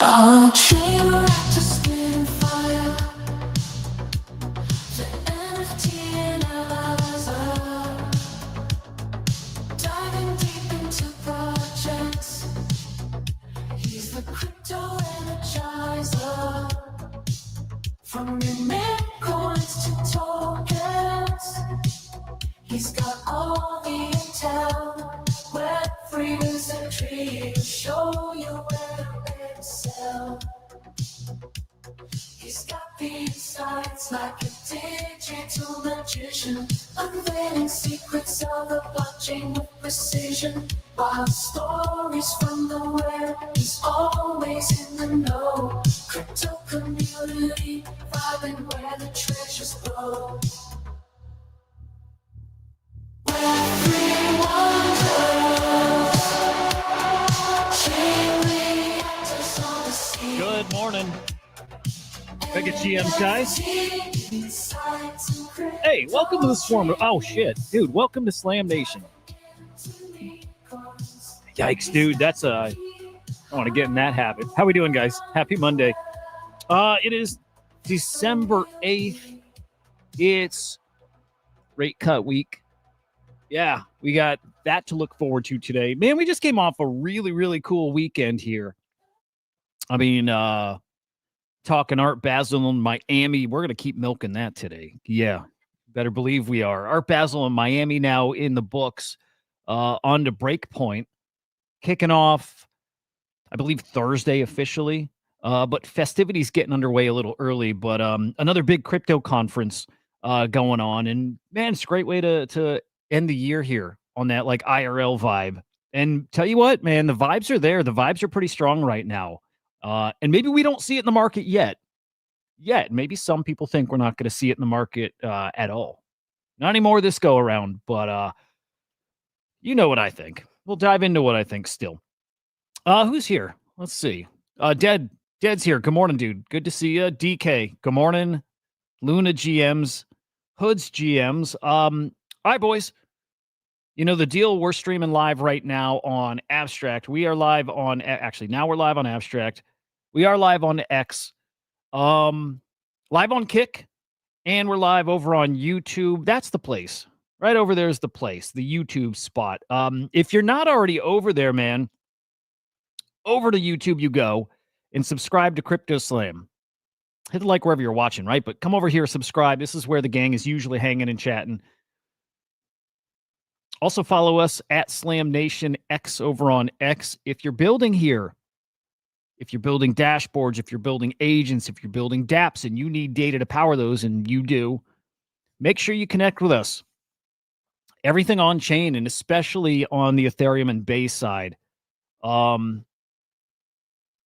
A train wrecked to spin fire. The NFT and Eliza diving deep into projects. He's the crypto energizer. From your mint coins to tokens, he's got all the intel. Web3 is a tree to show you where to excel. He's got the insights like a digital magician, unveiling secrets of the blockchain with precision. Wild stories from the web, he's always in the know. Crypto community, vibing where the treasures flow. Web3 wonders, chain reactors on the sea. Good morning. Mega GMs, guys. Hey, welcome to the Swarm. Oh, shit. Dude, welcome to Slam Nation. Yikes, dude. That's I want to get in that habit. How we doing, guys? Happy Monday. It is December 8th. It's rate cut week. Yeah, we got that to look forward to today. Man, we just came off a really, really cool weekend here. I mean, talking Art Basel in Miami. We're going to keep milking that today. Yeah, better believe we are. Art Basel in Miami now in the books, on to Breakpoint. Kicking off, I believe, Thursday officially. But festivities getting underway a little early. But another big crypto conference going on. And, man, it's a great way to end the year here on that, like, IRL vibe. And tell you what, man, the vibes are there. The vibes are pretty strong right now. And maybe we don't see it in the market yet. Maybe some people think we're not going to see it in the market at all. Not anymore this go around, but you know what I think. We'll dive into what I think still. Who's here? Let's see. Dead's here. Good morning, dude. Good to see you. DK. Good morning. Luna GMs. Hoods GMs. All right, boys. You know the deal. We're streaming live right now on Abstract. We are live on, actually, now we're live on Abstract. We are live on X, live on Kick, and we're live over on YouTube. That's the place. Right over there is the place, the YouTube spot. If you're not already over there, man, over to YouTube you go and subscribe to CryptoSlam. Hit the like wherever you're watching, right? But come over here, subscribe. This is where the gang is usually hanging and chatting. Also follow us at Slam Nation X over on X. If you're building here, if you're building dashboards, if you're building agents, if you're building dApps and you need data to power those, and you do, make sure you connect with us. Everything on chain, and especially on the Ethereum and Base side.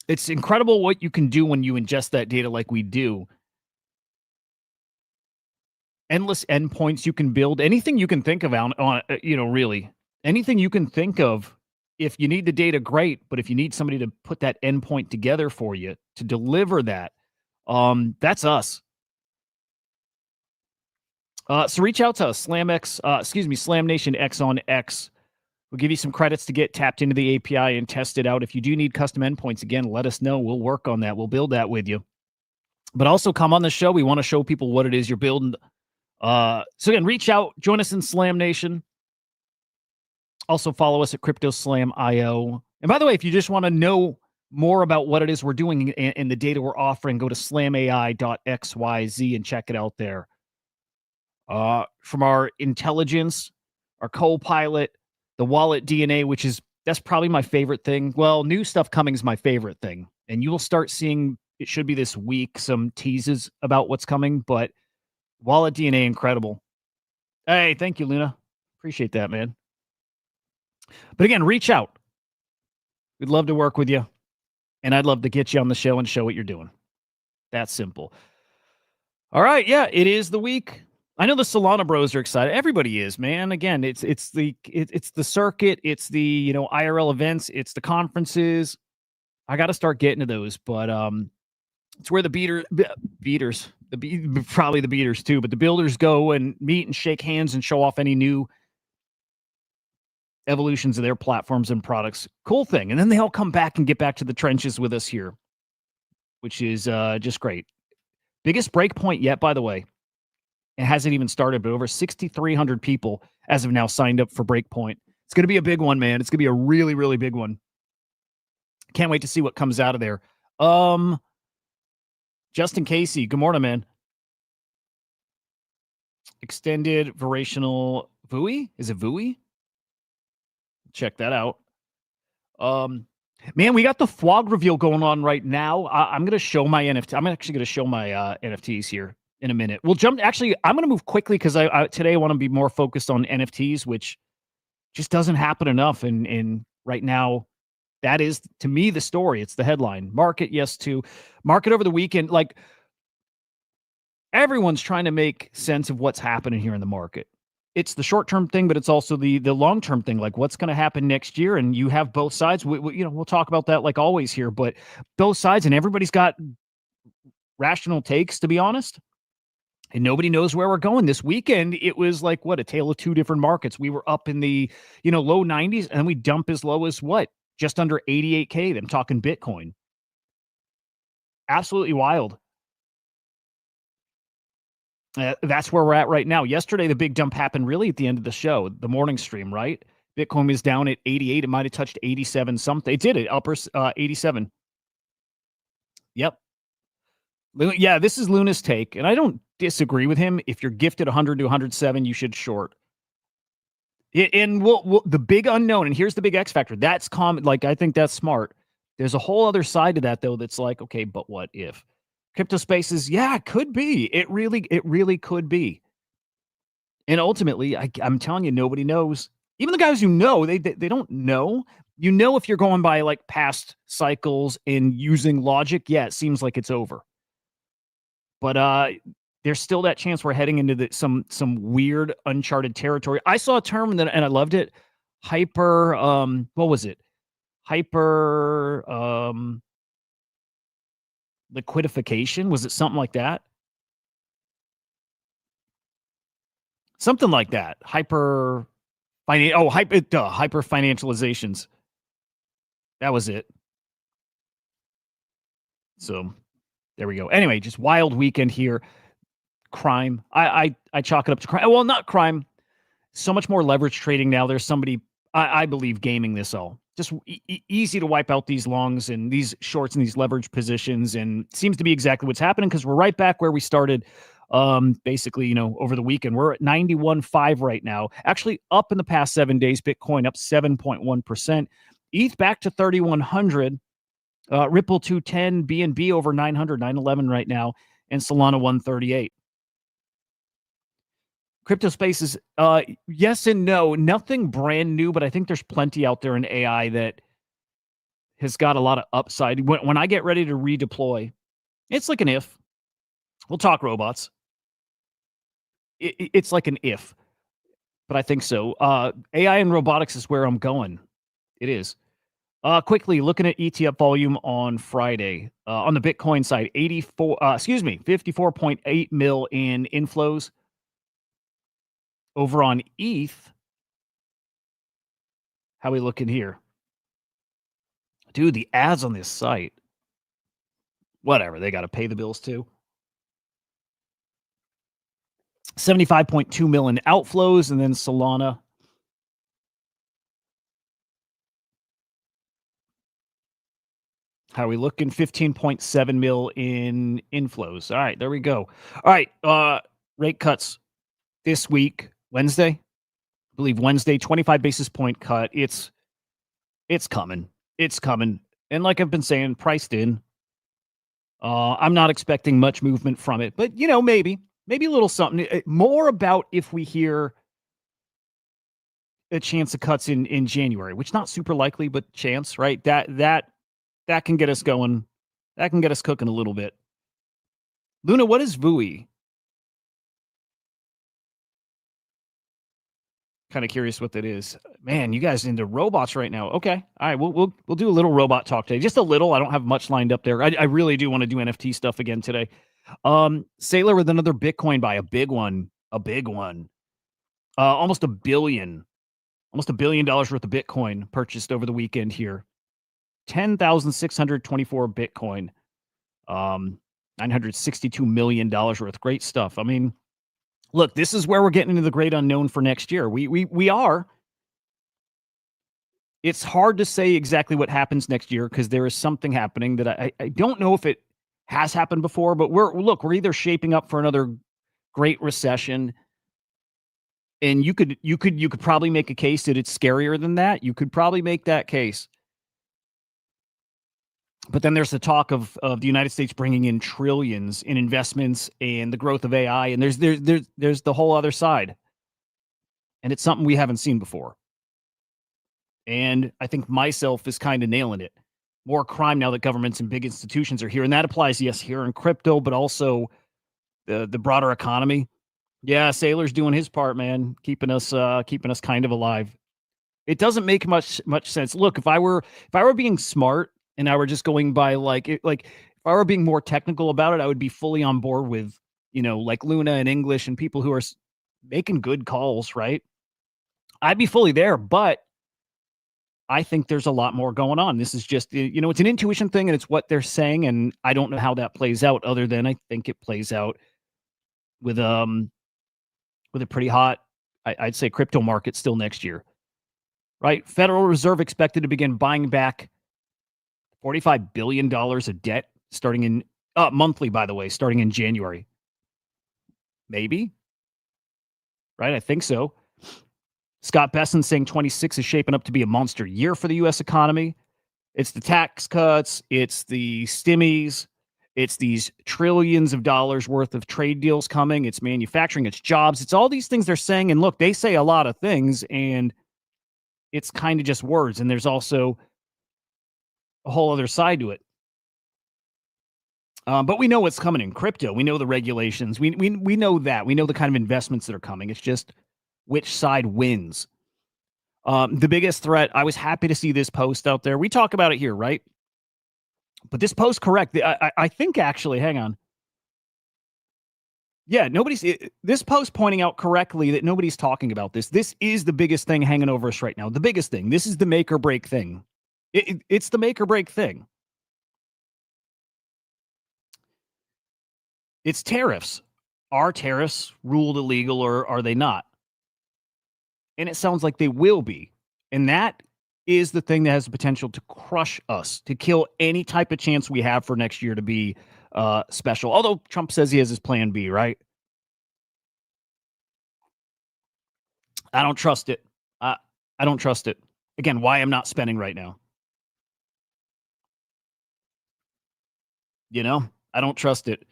It's incredible what you can do when you ingest that data like we do. Endless endpoints you can build, anything you can think of on really anything you can think of. If you need the data, great. But if you need somebody to put that endpoint together for you to deliver that, that's us. So reach out to us, Slam Nation X on X. We'll give you some credits to get tapped into the API and test it out. If you do need custom endpoints, again, let us know. We'll work on that. We'll build that with you. But also come on the show. We want to show people what it is you're building. So again, reach out, join us in Slam Nation. Also follow us at CryptoSlam.io. And by the way, if you just want to know more about what it is we're doing and the data we're offering, go to SlamAI.xyz and check it out there. From our intelligence, our co-pilot, the wallet DNA, that's probably my favorite thing. Well, new stuff coming is my favorite thing. And you will start seeing, it should be this week, some teases about what's coming, but wallet DNA, incredible. Hey, thank you, Luna. Appreciate that, man. But again, reach out. We'd love to work with you. And I'd love to get you on the show and show what you're doing. That's simple. All right. Yeah, it is the week. I know the Solana bros are excited. Everybody is, man. Again, it's the circuit. It's the, IRL events. It's the conferences. I got to start getting to those, but it's where the beaters, probably the beaters too, but the builders go and meet and shake hands and show off any new evolutions of their platforms and products. Cool thing. And then they all come back and get back to the trenches with us here which is just great. Biggest break point yet, by the way. It hasn't even started, but over 6,300 people as of now signed up for Breakpoint. It's going to be a big one, man. It's going to be a really, really big one. Can't wait to see what comes out of there. Justin Casey, good morning, man. Extended variational VUI? Is it VUI? Check that out. Man, we got the FWOG reveal going on right now. I'm going to show my NFT. I'm actually going to show my NFTs here in a minute. We'll jump. Actually, I'm going to move quickly because today I want to be more focused on NFTs, which just doesn't happen enough. And right now, that is, to me, the story. It's the headline. Market, yes, to market over the weekend. Like, everyone's trying to make sense of what's happening here in the market. It's the short-term thing, but it's also the long-term thing. Like, what's going to happen next year? And you have both sides. We'll talk about that like always here, but both sides, and everybody's got rational takes, to be honest. And nobody knows where we're going. This weekend, it was like, what, a tale of two different markets. We were up in the, low 90s, and we dump as low as what? Just under 88K. I'm talking Bitcoin. Absolutely wild. That's where we're at right now. Yesterday, the big dump happened really at the end of the show, the morning stream, right? Bitcoin was down at 88. It might have touched 87 something. It did it, upper 87. Yep. Yeah, this is Luna's take, and I don't disagree with him. If you're gifted 100 to 107, you should short. And the big unknown, and here's the big X factor. That's common. Like, I think that's smart. There's a whole other side to that, though, that's like, okay, but what if? Crypto spaces, yeah, it could be. It really could be. And ultimately, I'm telling you, nobody knows. Even the guys who know, they don't know. If you're going by like past cycles and using logic, yeah, it seems like it's over. But there's still that chance we're heading into some weird uncharted territory. I saw a term and I loved it. Hyper, what was it? Hyper liquidification? Was it something like that? Something like that. Hyper financializations. That was it. So there we go. Anyway, just wild weekend here. Crime. I chalk it up to crime. Well, not crime. So much more leverage trading now. There's somebody, I believe, gaming this all. Just easy to wipe out these longs and these shorts and these leverage positions. And seems to be exactly what's happening because we're right back where we started. Basically, over the weekend. We're at 91.5 right now. Actually up in the past 7 days. Bitcoin up 7.1%. ETH back to 3,100. Ripple 210, BNB over 900, 911 right now, and Solana 138. Crypto spaces, yes and no. Nothing brand new, but I think there's plenty out there in AI that has got a lot of upside. When I get ready to redeploy, it's like an if. We'll talk robots. It's like an if, but I think so. AI and robotics is where I'm going. It is. Quickly looking at ETF volume on Friday. On the Bitcoin side, 54.8 mil in inflows. Over on ETH, how we looking here? Dude, the ads on this site. Whatever, they got to pay the bills too. 75.2 mil in outflows, and then Solana. How are we looking? 15.7 mil in inflows. All right, there we go. All right, rate cuts this week, Wednesday. I believe Wednesday, 25 basis point cut. It's coming. It's coming. And like I've been saying, priced in. I'm not expecting much movement from it, but maybe a little something. More about if we hear a chance of cuts in January, which not super likely, but chance, right? That can get us going. That can get us cooking a little bit. Luna, what is VUI? Kind of curious what that is. Man, you guys into robots right now. Okay. All right. We'll do a little robot talk today. Just a little. I don't have much lined up there. I really do want to do NFT stuff again today. Sailor with another Bitcoin buy, a big one. Almost $1 billion worth of Bitcoin purchased over the weekend here. 10,624 Bitcoin. $962 million worth. Great stuff. I mean, look, this is where we're getting into the great unknown for next year. We are. It's hard to say exactly what happens next year because there is something happening that I don't know if it has happened before, but we're either shaping up for another great recession, and you could probably make a case that it's scarier than that. You could probably make that case. But then there's the talk of the United States bringing in trillions in investments and the growth of AI, and there's the whole other side, and it's something we haven't seen before. And I think myself is kind of nailing it. More crime now that governments and big institutions are here, and that applies, yes, here in crypto, but also the broader economy. Yeah, Sailor's doing his part, man, keeping us kind of alive. It doesn't make much sense. Look, if I were being smart and I were just going by if I were being more technical about it, I would be fully on board with, like Luna and English and people who are making good calls, right? I'd be fully there, but I think there's a lot more going on. This is just, it's an intuition thing and it's what they're saying. And I don't know how that plays out other than I think it plays out with a pretty hot, I'd say, crypto market still next year, right? Federal Reserve expected to begin buying back $45 billion of debt starting in monthly, by the way, starting in January. Maybe, right? I think so. Scott Besson saying 26 is shaping up to be a monster year for the U.S. economy. It's the tax cuts. It's the stimmies. It's these trillions of dollars worth of trade deals coming. It's manufacturing. It's jobs. It's all these things they're saying. And look, they say a lot of things, and it's kind of just words. And there's also a whole other side to it. But we know what's coming in crypto. We know the regulations. We know that. We know the kind of investments that are coming. It's just which side wins. The biggest threat, I was happy to see this post out there. We talk about it here, right? But this post, correct. I think actually, hang on. Yeah, this post pointing out correctly that nobody's talking about this. This is the biggest thing hanging over us right now. The biggest thing. This is the make or break thing. It's the make or break thing. It's tariffs. Are tariffs ruled illegal or are they not? And it sounds like they will be. And that is the thing that has the potential to crush us, to kill any type of chance we have for next year to be special. Although Trump says he has his plan B, right? I don't trust it. I don't trust it. Again, why I'm not spending right now. I don't trust it.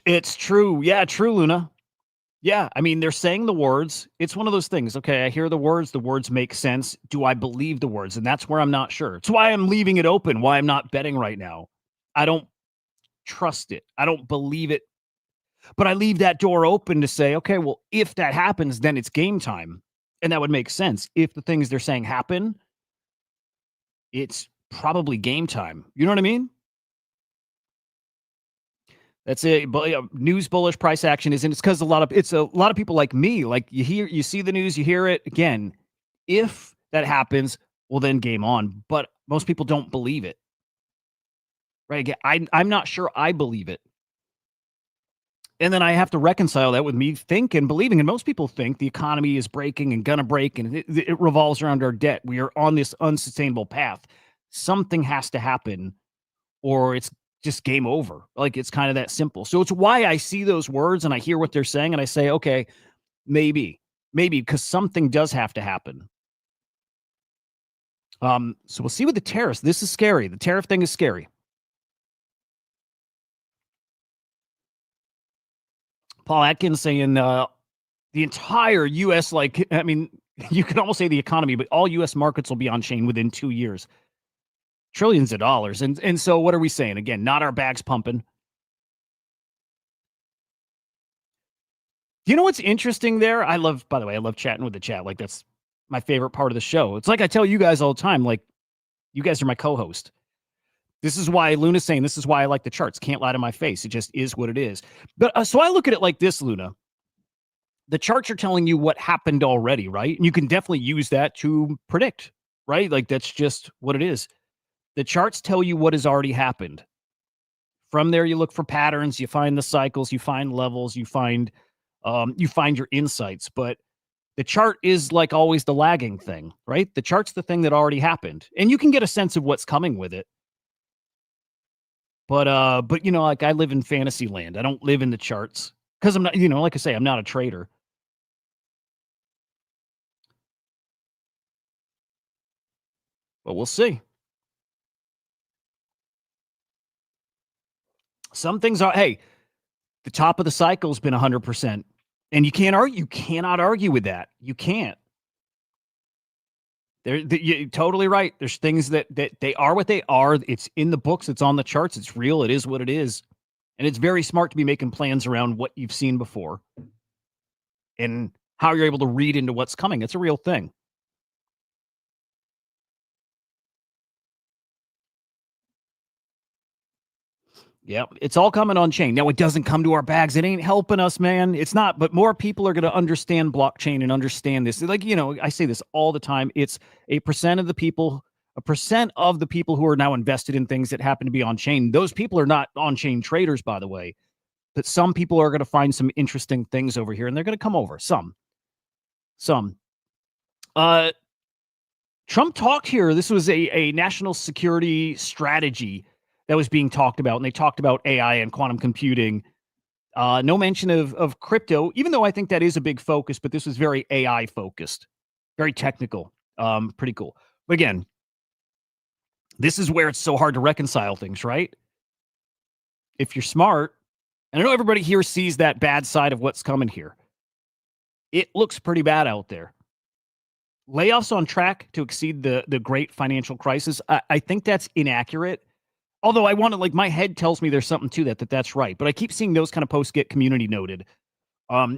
It's true. Yeah, true, Luna. Yeah, I mean, they're saying the words. It's one of those things. Okay, I hear the words make sense. Do I believe the words? And that's where I'm not sure. It's why I'm leaving it open, why I'm not betting right now. I don't trust it. I don't believe it. But I leave that door open to say, okay, well, if that happens, then it's game time. And that would make sense. If the things they're saying happen, it's probably game time. You know what I mean? That's it. News bullish price action isn't. It's because a lot of people like me. Like you see the news, you hear it again. If that happens, well, then game on. But most people don't believe it. Right? Again, I'm not sure I believe it. And then I have to reconcile that with me thinking and believing. And most people think the economy is breaking and gonna break, and it revolves around our debt. We are on this unsustainable path. Something has to happen, or it's just game over. Like, it's kind of that simple. So it's why I see those words and I hear what they're saying and I say, okay, maybe, because something does have to happen. So we'll see with the tariffs. This is scary. The tariff thing is scary. Paul Atkins saying the entire U.S., you could almost say the economy, but all U.S. markets will be on chain within 2 years. Trillions of dollars. And so what are we saying? Again, not our bags pumping. You know what's interesting there? By the way, I love chatting with the chat. Like, that's my favorite part of the show. It's like I tell you guys all the time, like, you guys are my co-host. This is why Luna's saying, this is why I like the charts. Can't lie to my face. It just is what it is. But so I look at it like this, Luna. The charts are telling you what happened already, right? And you can definitely use that to predict, right? Like, that's just what it is. The charts tell you what has already happened. From there, you look for patterns, you find the cycles, you find levels, you find your insights. But the chart is like always the lagging thing, right? The chart's the thing that already happened, and you can get a sense of what's coming with it. But you know, like I live in fantasy land. I don't live in the charts because I'm not, you know, like I say, I'm not a trader. But we'll see. Some things are, hey, the top of the cycle has been 100%. And you can't argue, you cannot argue with that. You can't. You're totally right. There's things that they are what they are. It's in the books. It's on the charts. It's real. It is what it is. And it's very smart to be making plans around what you've seen before and how you're able to read into what's coming. It's a real thing. Yep, it's all coming on chain. Now, it doesn't come to our bags. It ain't helping us, man. It's not, but more people are going to understand blockchain and understand this. Like, you know, I say this all the time. It's a percent of the people who are now invested in things that happen to be on chain. Those people are not on chain traders, by the way, but some people are going to find some interesting things over here and they're going to come over. Some. Trump talked here. This was a national security strategy that was being talked about, and they talked about AI and quantum computing. No mention of crypto, even though I think that is a big focus, but this was very AI focused, very technical, pretty cool. But again, this is where it's so hard to reconcile things, right? If you're smart, and I know everybody here sees that bad side of what's coming here. It looks pretty bad out there. Layoffs on track to exceed the great financial crisis. I think that's inaccurate. Although I want to, like, my head tells me there's something to that's right. But I keep seeing those kind of posts get community noted,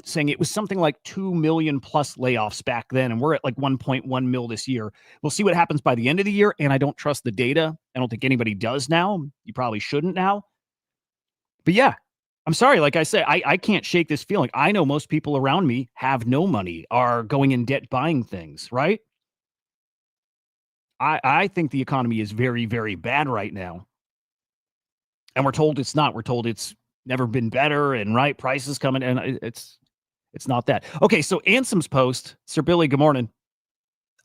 saying it was something like 2 million plus layoffs back then. And we're at like 1.1 mil this year. We'll see what happens by the end of the year. And I don't trust the data. I don't think anybody does now. You probably shouldn't now. But yeah, I'm sorry. Like I say, I can't shake this feeling. I know most people around me have no money, are going in debt buying things, right? I think the economy is very, very bad right now. And we're told it's not. We're told it's never been better, and right, prices coming, and it's not that. Okay, so Ansem's post, Sir Billy, good morning.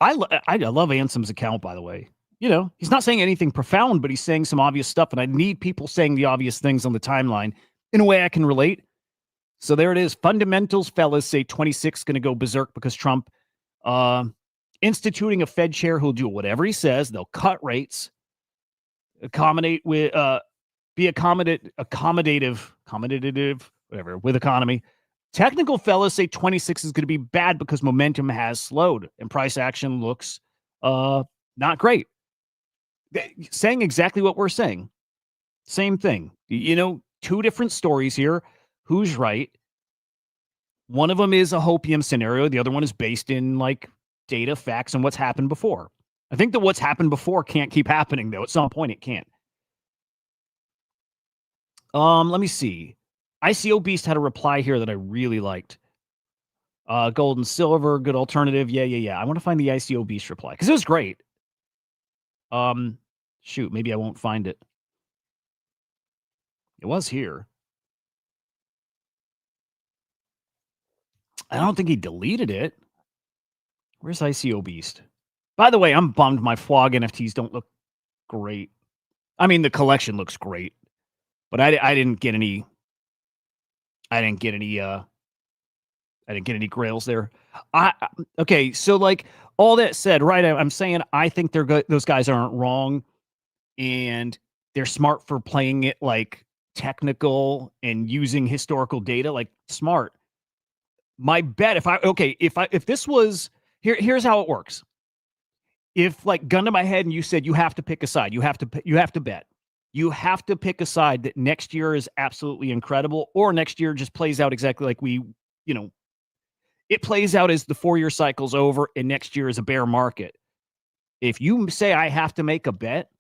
I love Ansem's account, by the way. You know, he's not saying anything profound, but he's saying some obvious stuff, and I need people saying the obvious things on the timeline in a way I can relate. So there it is. Fundamentals fellas say 26 going to go berserk because Trump instituting a Fed chair who'll do whatever he says. They'll cut rates, accommodate with be accommodative, whatever, with economy. Technical fellas say 26 is going to be bad because momentum has slowed and price action looks not great. Saying exactly what we're saying. Same thing. You know, two different stories here. Who's right? One of them is a hopium scenario. The other one is based in like data, facts, and what's happened before. I think that what's happened before can't keep happening, though. At some point, it can't. Let me see. ICO Beast had a reply here that I really liked. Gold and silver, good alternative. Yeah. I want to find the ICO Beast reply because it was great. Shoot, maybe I won't find it. It was here. I don't think he deleted it. Where's ICO Beast? By the way, I'm bummed my FWOG NFTs don't look great. I mean, the collection looks great, but I didn't get any. I didn't get any grails there. Okay, so like all that said, right? I'm saying I think those guys aren't wrong, and they're smart for playing it like technical and using historical data, like smart. My bet, if this was here's how it works. If like gun to my head and you said you have to pick a side, you have to bet. You have to pick a side that next year is absolutely incredible, or next year just plays out exactly like it plays out as the 4-year cycle's over and next year is a bear market. If you say I have to make a bet,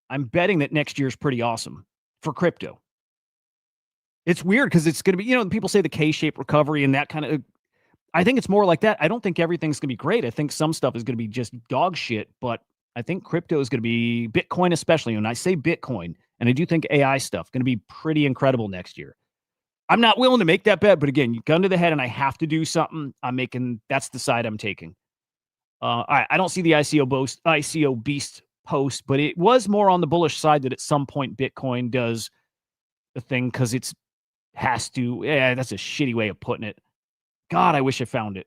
I'm betting that next year is pretty awesome for crypto. It's weird because it's going to be, people say the K-shaped recovery and that kind of, I think it's more like that. I don't think everything's going to be great. I think some stuff is going to be just dog shit, but I think crypto is going to be Bitcoin, especially when I say Bitcoin, And I do think AI stuff going to be pretty incredible next year. I'm not willing to make that bet, but again, you gun to the head and I have to do something. That's the side I'm taking. I don't see the ICO beast post, but it was more on the bullish side that at some point Bitcoin does the thing because that's a shitty way of putting it. God, I wish I found it.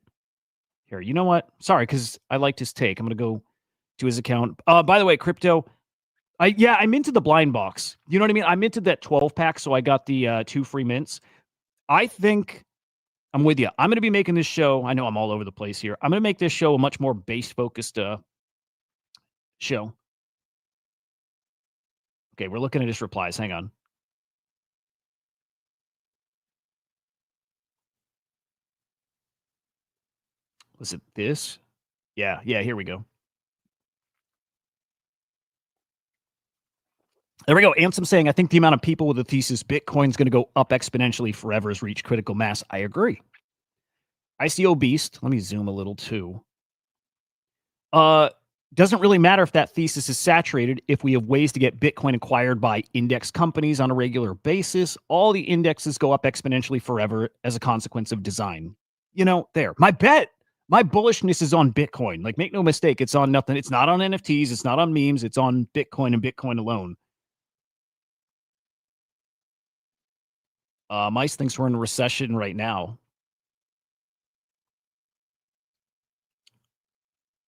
Here, you know what? Sorry, because I liked his take. I'm going to go to his account. By the way, crypto, I'm into the blind box. You know what I mean? I'm into that 12 pack, so I got the 2 free mints. I think I'm with you. I'm going to be making this show. I know I'm all over the place here. I'm going to make this show a much more base-focused show. Okay, we're looking at his replies. Hang on. Was it this? Yeah, here we go. There we go. Ansem saying, I think the amount of people with the thesis Bitcoin's going to go up exponentially forever has reached critical mass. I agree. ICO Beast. Let me zoom a little too. Doesn't really matter if that thesis is saturated if we have ways to get Bitcoin acquired by index companies on a regular basis. All the indexes go up exponentially forever as a consequence of design. There. My bullishness is on Bitcoin. Like, make no mistake, it's on nothing. It's not on NFTs. It's not on memes. It's on Bitcoin and Bitcoin alone. Mice thinks we're in a recession right now.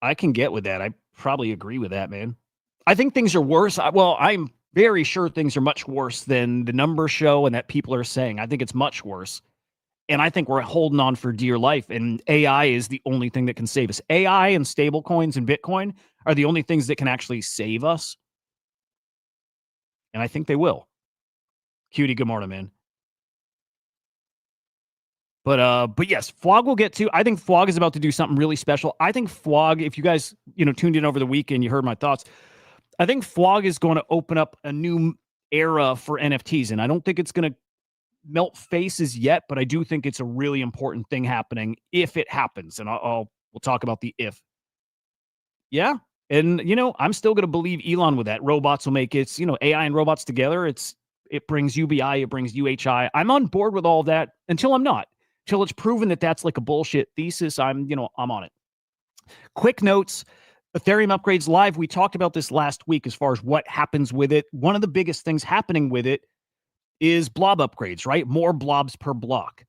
I can get with that. I probably agree with that, man. I think things are worse. I'm very sure things are much worse than the numbers show and that people are saying. I think it's much worse. And I think we're holding on for dear life. And AI is the only thing that can save us. AI and stable coins and Bitcoin are the only things that can actually save us. And I think they will. Cutie, good morning, man. But yes, Flog will get to. I think Flog is about to do something really special. I think Flog, if you guys, tuned in over the weekend, you heard my thoughts. I think Flog is going to open up a new era for NFTs. And I don't think it's going to melt faces yet, but I do think it's a really important thing happening if it happens. And we'll talk about the if. Yeah. And, I'm still going to believe Elon with that. Robots will make it, AI and robots together. It brings UBI, it brings UHI. I'm on board with all that until I'm not. Till it's proven that that's like a bullshit thesis, I'm on it. Quick notes, Ethereum upgrades live. We talked about this last week as far as what happens with it. One of the biggest things happening with it is blob upgrades, right? More blobs per block.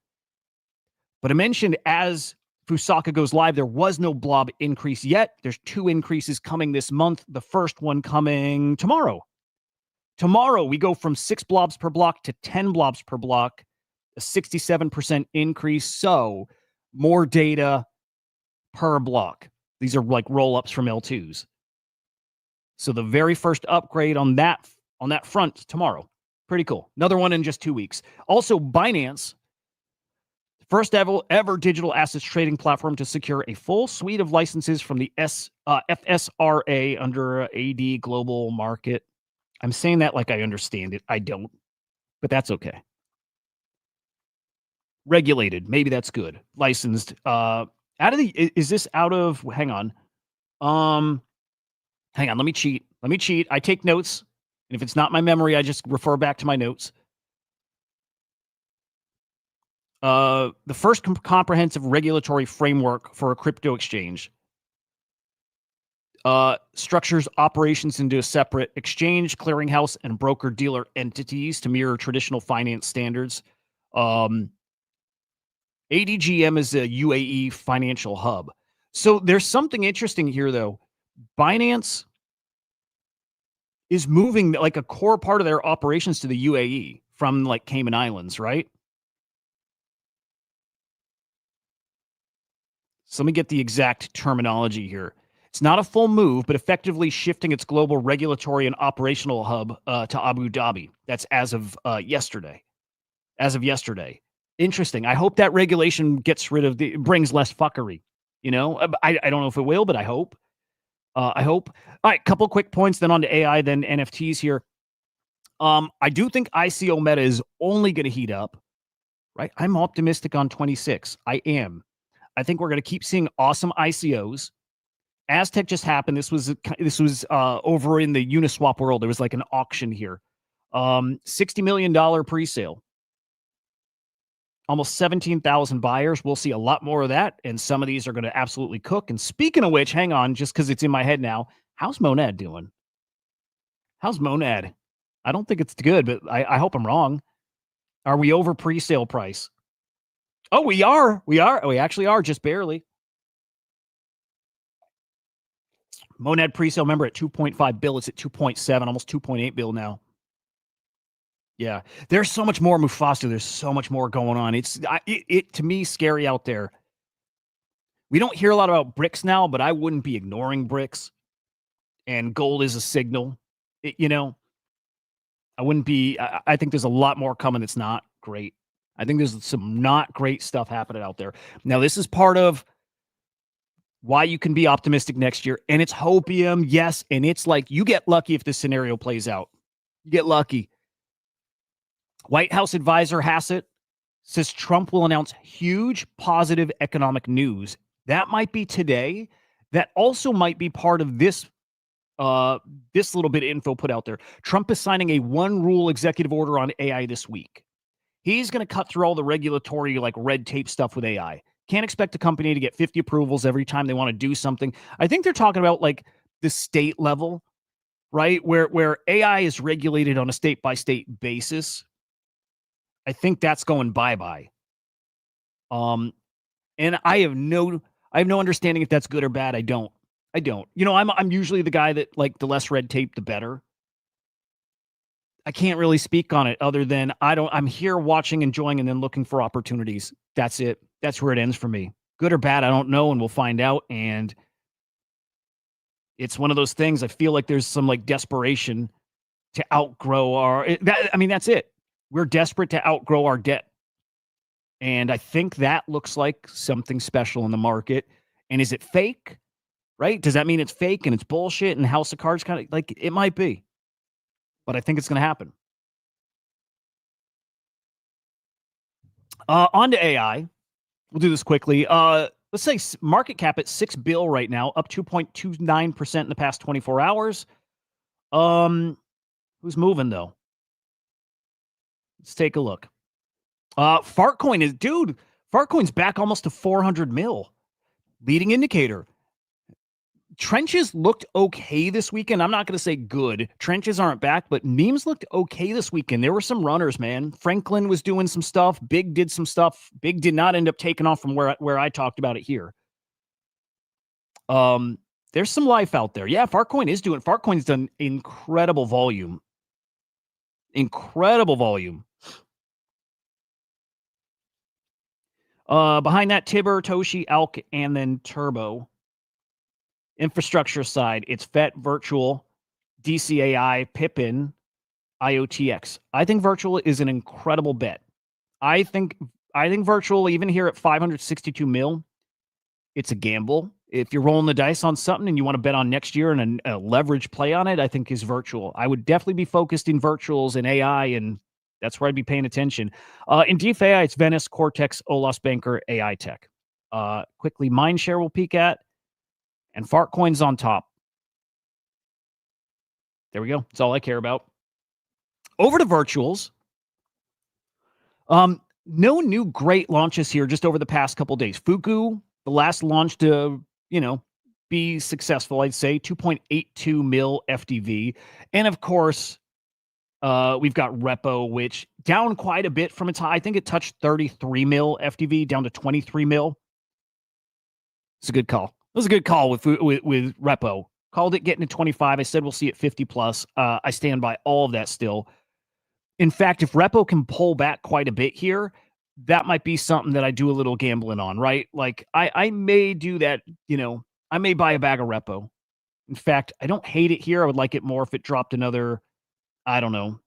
But I mentioned as Fusaka goes live, there was no blob increase yet. There's 2 increases coming this month. The first one coming tomorrow. Tomorrow, we go from 6 blobs per block to 10 blobs per block. A 67% increase. So more data per block. These are like roll-ups from L2s. So the very first upgrade on that front tomorrow. Pretty cool. Another one in just 2 weeks. Also, Binance, first ever digital assets trading platform to secure a full suite of licenses from the FSRA under AD Global Market. I'm saying that like I understand it. I don't, but that's okay. Regulated. Maybe that's good. Licensed. Is this out of, hang on. Let me cheat. I take notes. And if it's not my memory, I just refer back to my notes. The first comprehensive regulatory framework for a crypto exchange. Structures operations into a separate exchange, clearinghouse, and broker-dealer entities to mirror traditional finance standards. ADGM is a UAE financial hub. So there's something interesting here, though. Binance is moving like a core part of their operations to the UAE from like Cayman Islands, right? So let me get the exact terminology here. It's not a full move, but effectively shifting its global regulatory and operational hub to Abu Dhabi. That's as of yesterday. Interesting. I hope that regulation brings less fuckery. I don't know if it will, but I hope. I hope. All right, couple quick points, then on to AI, then NFTs here. I do think ICO meta is only going to heat up, right? I'm optimistic on 26. I am. I think we're going to keep seeing awesome ICOs. Aztec just happened. This was over in the Uniswap world. There was like an auction here. $60 million pre-sale. Almost 17,000 buyers. We'll see a lot more of that, and some of these are going to absolutely cook. And speaking of which, hang on, just because it's in my head now, how's Monad doing? How's Monad? I don't think it's good, but I hope I'm wrong. Are we over pre-sale price? Oh, we are. We actually are, just barely. Monad pre-sale, remember, at 2.5 bill, it's at 2.7, almost 2.8 bill now. Yeah, there's so much more Mufasa. There's so much more going on. It's to me scary out there. We don't hear a lot about bricks now, but I wouldn't be ignoring bricks. And gold is a signal. I wouldn't be. I think there's a lot more coming that's not great. I think there's some not great stuff happening out there. Now, this is part of why you can be optimistic next year. And it's hopium, yes. And it's like you get lucky if this scenario plays out. You get lucky. White House advisor Hassett says Trump will announce huge positive economic news. That might be today. That also might be part of this little bit of info put out there. Trump is signing a one rule executive order on AI this week. He's going to cut through all the regulatory, like red tape stuff with AI. Can't expect a company to get 50 approvals every time they want to do something. I think they're talking about like the state level, right? Where AI is regulated on a state by state basis. I think that's going bye-bye. And I have no understanding if that's good or bad. I don't. I'm usually the guy that, like, the less red tape, the better. I can't really speak on it other than I'm here watching, enjoying, and then looking for opportunities. That's it. That's where it ends for me. Good or bad, I don't know, and we'll find out. And it's one of those things. I feel like there's some like desperation to outgrow that's it. We're desperate to outgrow our debt. And I think that looks like something special in the market. And is it fake? Right? Does that mean it's fake and it's bullshit and House of Cards kind of like it might be? But I think it's going to happen. On to AI. We'll do this quickly. Let's say market cap at $6 billion right now, up 2.29% in the past 24 hours. Who's moving though? Let's take a look. Fartcoin's back almost to 400 mil. Leading indicator. Trenches looked okay this weekend. I'm not going to say good. Trenches aren't back, but memes looked okay this weekend. There were some runners, man. Franklin was doing some stuff. Big did some stuff. Big did not end up taking off from where I talked about it here. There's some life out there. Yeah, Fartcoin's done incredible volume. Incredible volume. Behind that, Tibber, Toshi, Alk, and then Turbo. Infrastructure side, it's FET, Virtual, DCAI, Pippin, IOTX. I think Virtual is an incredible bet. I think Virtual, even here at 562 mil, it's a gamble. If you're rolling the dice on something and you want to bet on next year and a leverage play on it, I think is Virtual. I would definitely be focused in Virtuals and AI, and that's where I'd be paying attention. In DeFi, it's Venice, Cortex, Olas Banker, AI Tech. Quickly, Mindshare will peek at. And Fartcoin's on top. There we go. That's all I care about. Over to virtuals. No new great launches here just over the past couple days. Fuku, the last launch to, be successful, I'd say. 2.82 mil FDV. And of course, we've got Repo, which down quite a bit from its high. I think it touched 33 mil FDV, down to 23 mil. It's a good call. It was a good call with Repo. Called it getting to 25. I said we'll see it 50 plus. I stand by all of that still. In fact, if Repo can pull back quite a bit here, that might be something that I do a little gambling on, right? Like I may do that, I may buy a bag of Repo. In fact, I don't hate it here. I would like it more if it dropped another, I don't know,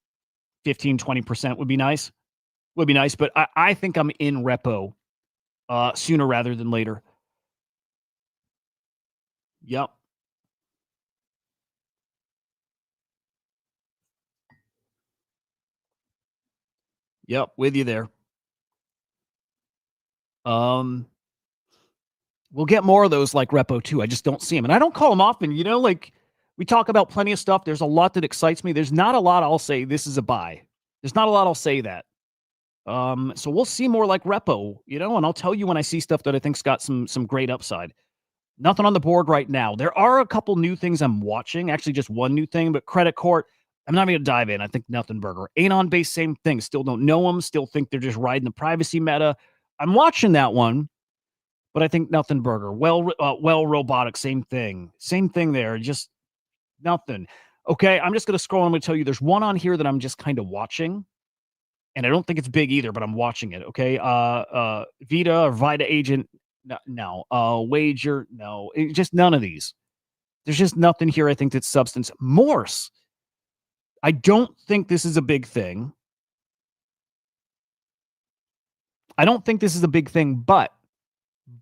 15, 20% would be nice. Would be nice, but I think I'm in Repo sooner rather than later. Yep. Yep, with you there. We'll get more of those like Repo too. I just don't see them. And I don't call them often, like We talk about plenty of stuff. There's a lot that excites me. There's not a lot I'll say this is a buy. There's not a lot I'll say that. So we'll see more like repo, and I'll tell you when I see stuff that I think's got some great upside. Nothing on the board right now. There are a couple new things I'm watching. Actually, just one new thing, but Credit Court, I'm not even going to dive in. I think nothing burger. Anon based, same thing. Still don't know them. Still think they're just riding the privacy meta. I'm watching that one, but I think nothing burger. Well, robotics, same thing. Same thing there. Just nothing. Okay, I'm just going to scroll. I'm going to tell you there's one on here that I'm just kind of watching. And I don't think it's big either, but I'm watching it. Okay. Vita or Vita Agent. No. Wager. No. Just none of these. There's just nothing here. I think that's substance. Morse. I don't think this is a big thing.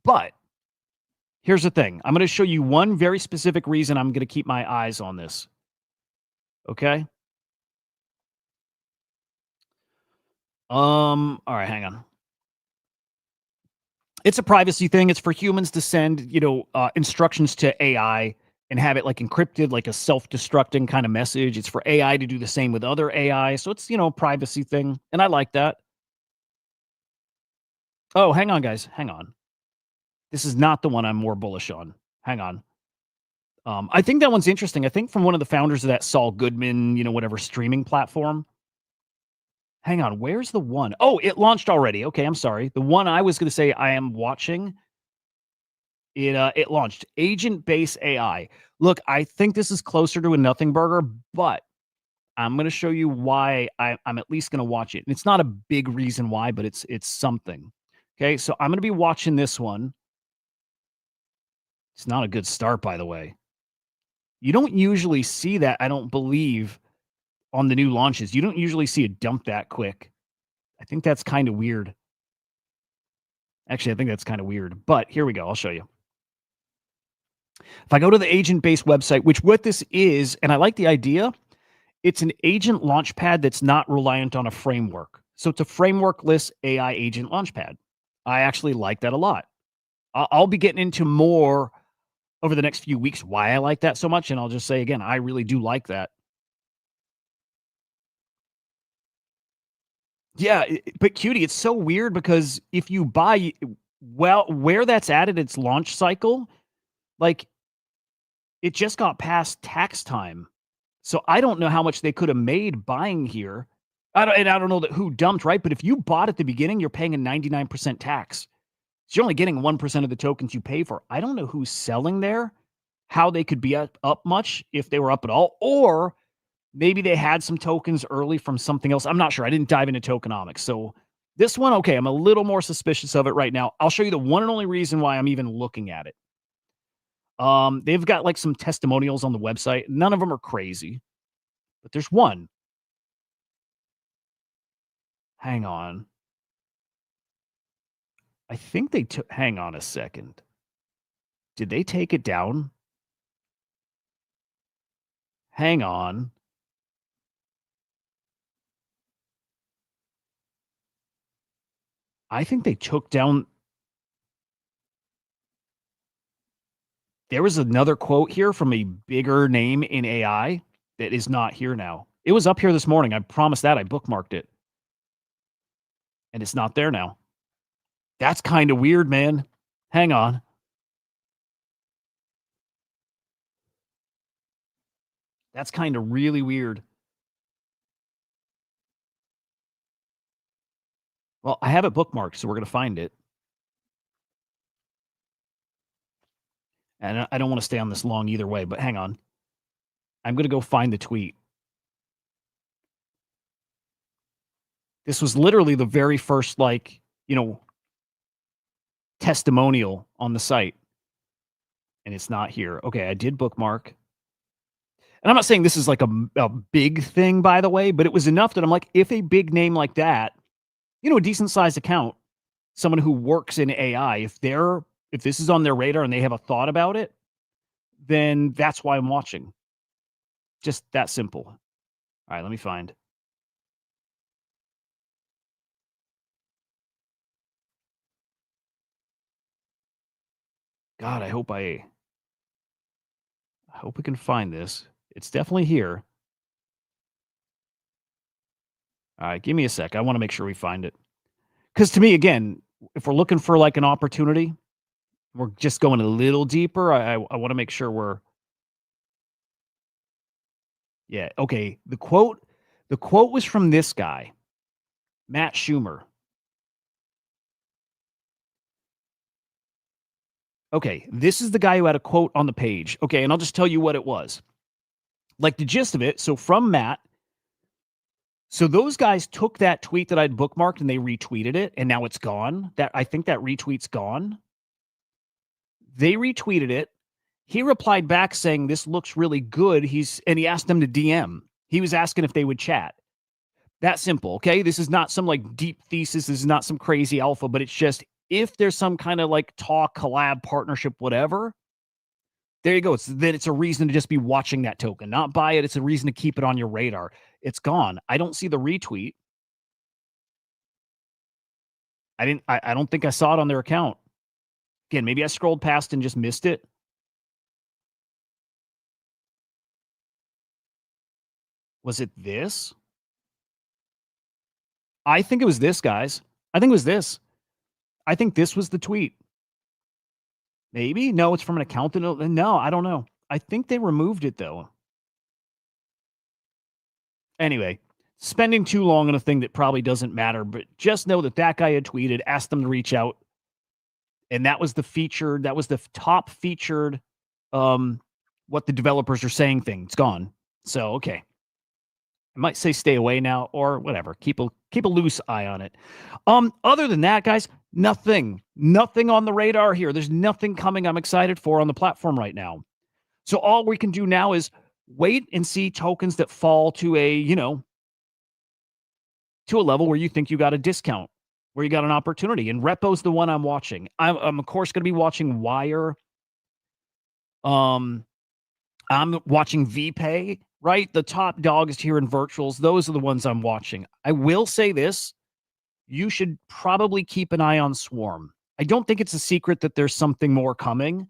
But here's the thing. I'm going to show you one very specific reason I'm going to keep my eyes on this. Okay. All right, hang on. It's a privacy thing. It's for humans to send, instructions to AI and have it like encrypted, like a self-destructing kind of message. It's for AI to do the same with other AI. So it's, privacy thing. And I like that. Oh, hang on, guys. Hang on. This is not the one I'm more bullish on. Hang on. I think that one's interesting. I think from one of the founders of that Saul Goodman, whatever streaming platform. Hang on, where's the one? Oh, it launched already. Okay, I'm sorry. The one I was going to say I am watching, it launched. Agent Base AI. Look, I think this is closer to a nothing burger, but I'm going to show you why I'm at least going to watch it. And it's not a big reason why, but it's something. Okay, so I'm going to be watching this one. It's not a good start, by the way. You don't usually see that, I don't believe, on the new launches. You don't usually see a dump that quick. I think that's kind of weird. Actually, I think that's kind of weird. But here we go. I'll show you. If I go to the agent-based website, which what this is, and I like the idea, it's an agent launchpad that's not reliant on a framework. So it's a frameworkless AI agent launchpad. I actually like that a lot. I'll be getting into more over the next few weeks why I like that so much. And I'll just say again, I really do like that. Yeah, but Cutie, it's so weird because if you buy, well, where that's at in its launch cycle, like it just got past tax time. So I don't know how much they could have made buying here. I don't know that who dumped, right? But if you bought at the beginning, you're paying a 99% tax. So you're only getting 1% of the tokens you pay for. I don't know who's selling there, how they could be up much if they were up at all, or maybe they had some tokens early from something else. I'm not sure. I didn't dive into tokenomics. So this one, okay, I'm a little more suspicious of it right now. I'll show you the one and only reason why I'm even looking at it. They've got like some testimonials on the website. None of them are crazy, but there's one. Hang on. I think they took, hang on a second. Did they take it down? Hang on. I think they took down. There was another quote here from a bigger name in AI that is not here now. It was up here this morning. I promise that. I bookmarked it. And it's not there now. That's kind of weird, man. Hang on. That's kind of really weird. Well, I have it bookmarked, so we're going to find it. And I don't want to stay on this long either way, but hang on. I'm going to go find the tweet. This was literally the very first, testimonial on the site. And it's not here. Okay, I did bookmark. And I'm not saying this is like a big thing, by the way, but it was enough that I'm like, if a big name like that, a decent sized account, someone who works in AI, if this is on their radar and they have a thought about it, then that's why I'm watching. Just that simple. All right, let me find. God, I hope hope we can find this. It's definitely here. All right, give me a sec. I want to make sure we find it. Because to me, again, if we're looking for like an opportunity, we're just going a little deeper. I want to make sure we're. Yeah. Okay. The quote was from this guy, Matt Schumer. Okay, this is the guy who had a quote on the page. Okay, and I'll just tell you what it was. Like the gist of it. So from Matt. So those guys took that tweet that I'd bookmarked and they retweeted it, and now it's gone. I think that retweet's gone. They retweeted it. He replied back saying, "This looks really good." And he asked them to DM. He was asking if they would chat. That simple, okay? This is not some like deep thesis. This is not some crazy alpha, but it's just if there's some kind of like talk, collab, partnership, whatever, there you go. Then it's a reason to just be watching that token, not buy it. It's a reason to keep it on your radar. It's gone. I don't see the retweet. I don't think I saw it on their account. Again, maybe I scrolled past and just missed it. Was it this? I think it was this, guys. I think it was this. I think this was the tweet. Maybe? No, it's from an accountant. No, I don't know. I think they removed it, though. Anyway, spending too long on a thing that probably doesn't matter, but just know that guy had tweeted, asked them to reach out, and that was the top featured, what the developers are saying thing. It's gone. So, okay. I might say stay away now or whatever. Keep a loose eye on it. Other than that, guys, nothing on the radar here. There's nothing coming I'm excited for on the platform right now. So all we can do now is wait and see tokens that fall to a level where you think you got a discount, where you got an opportunity. And Repo's the one I'm watching. I'm of course going to be watching Wire. I'm watching VPay, right? The top dogs here in virtuals. Those are the ones I'm watching. I will say this. You should probably keep an eye on Swarm. I don't think it's a secret that there's something more coming.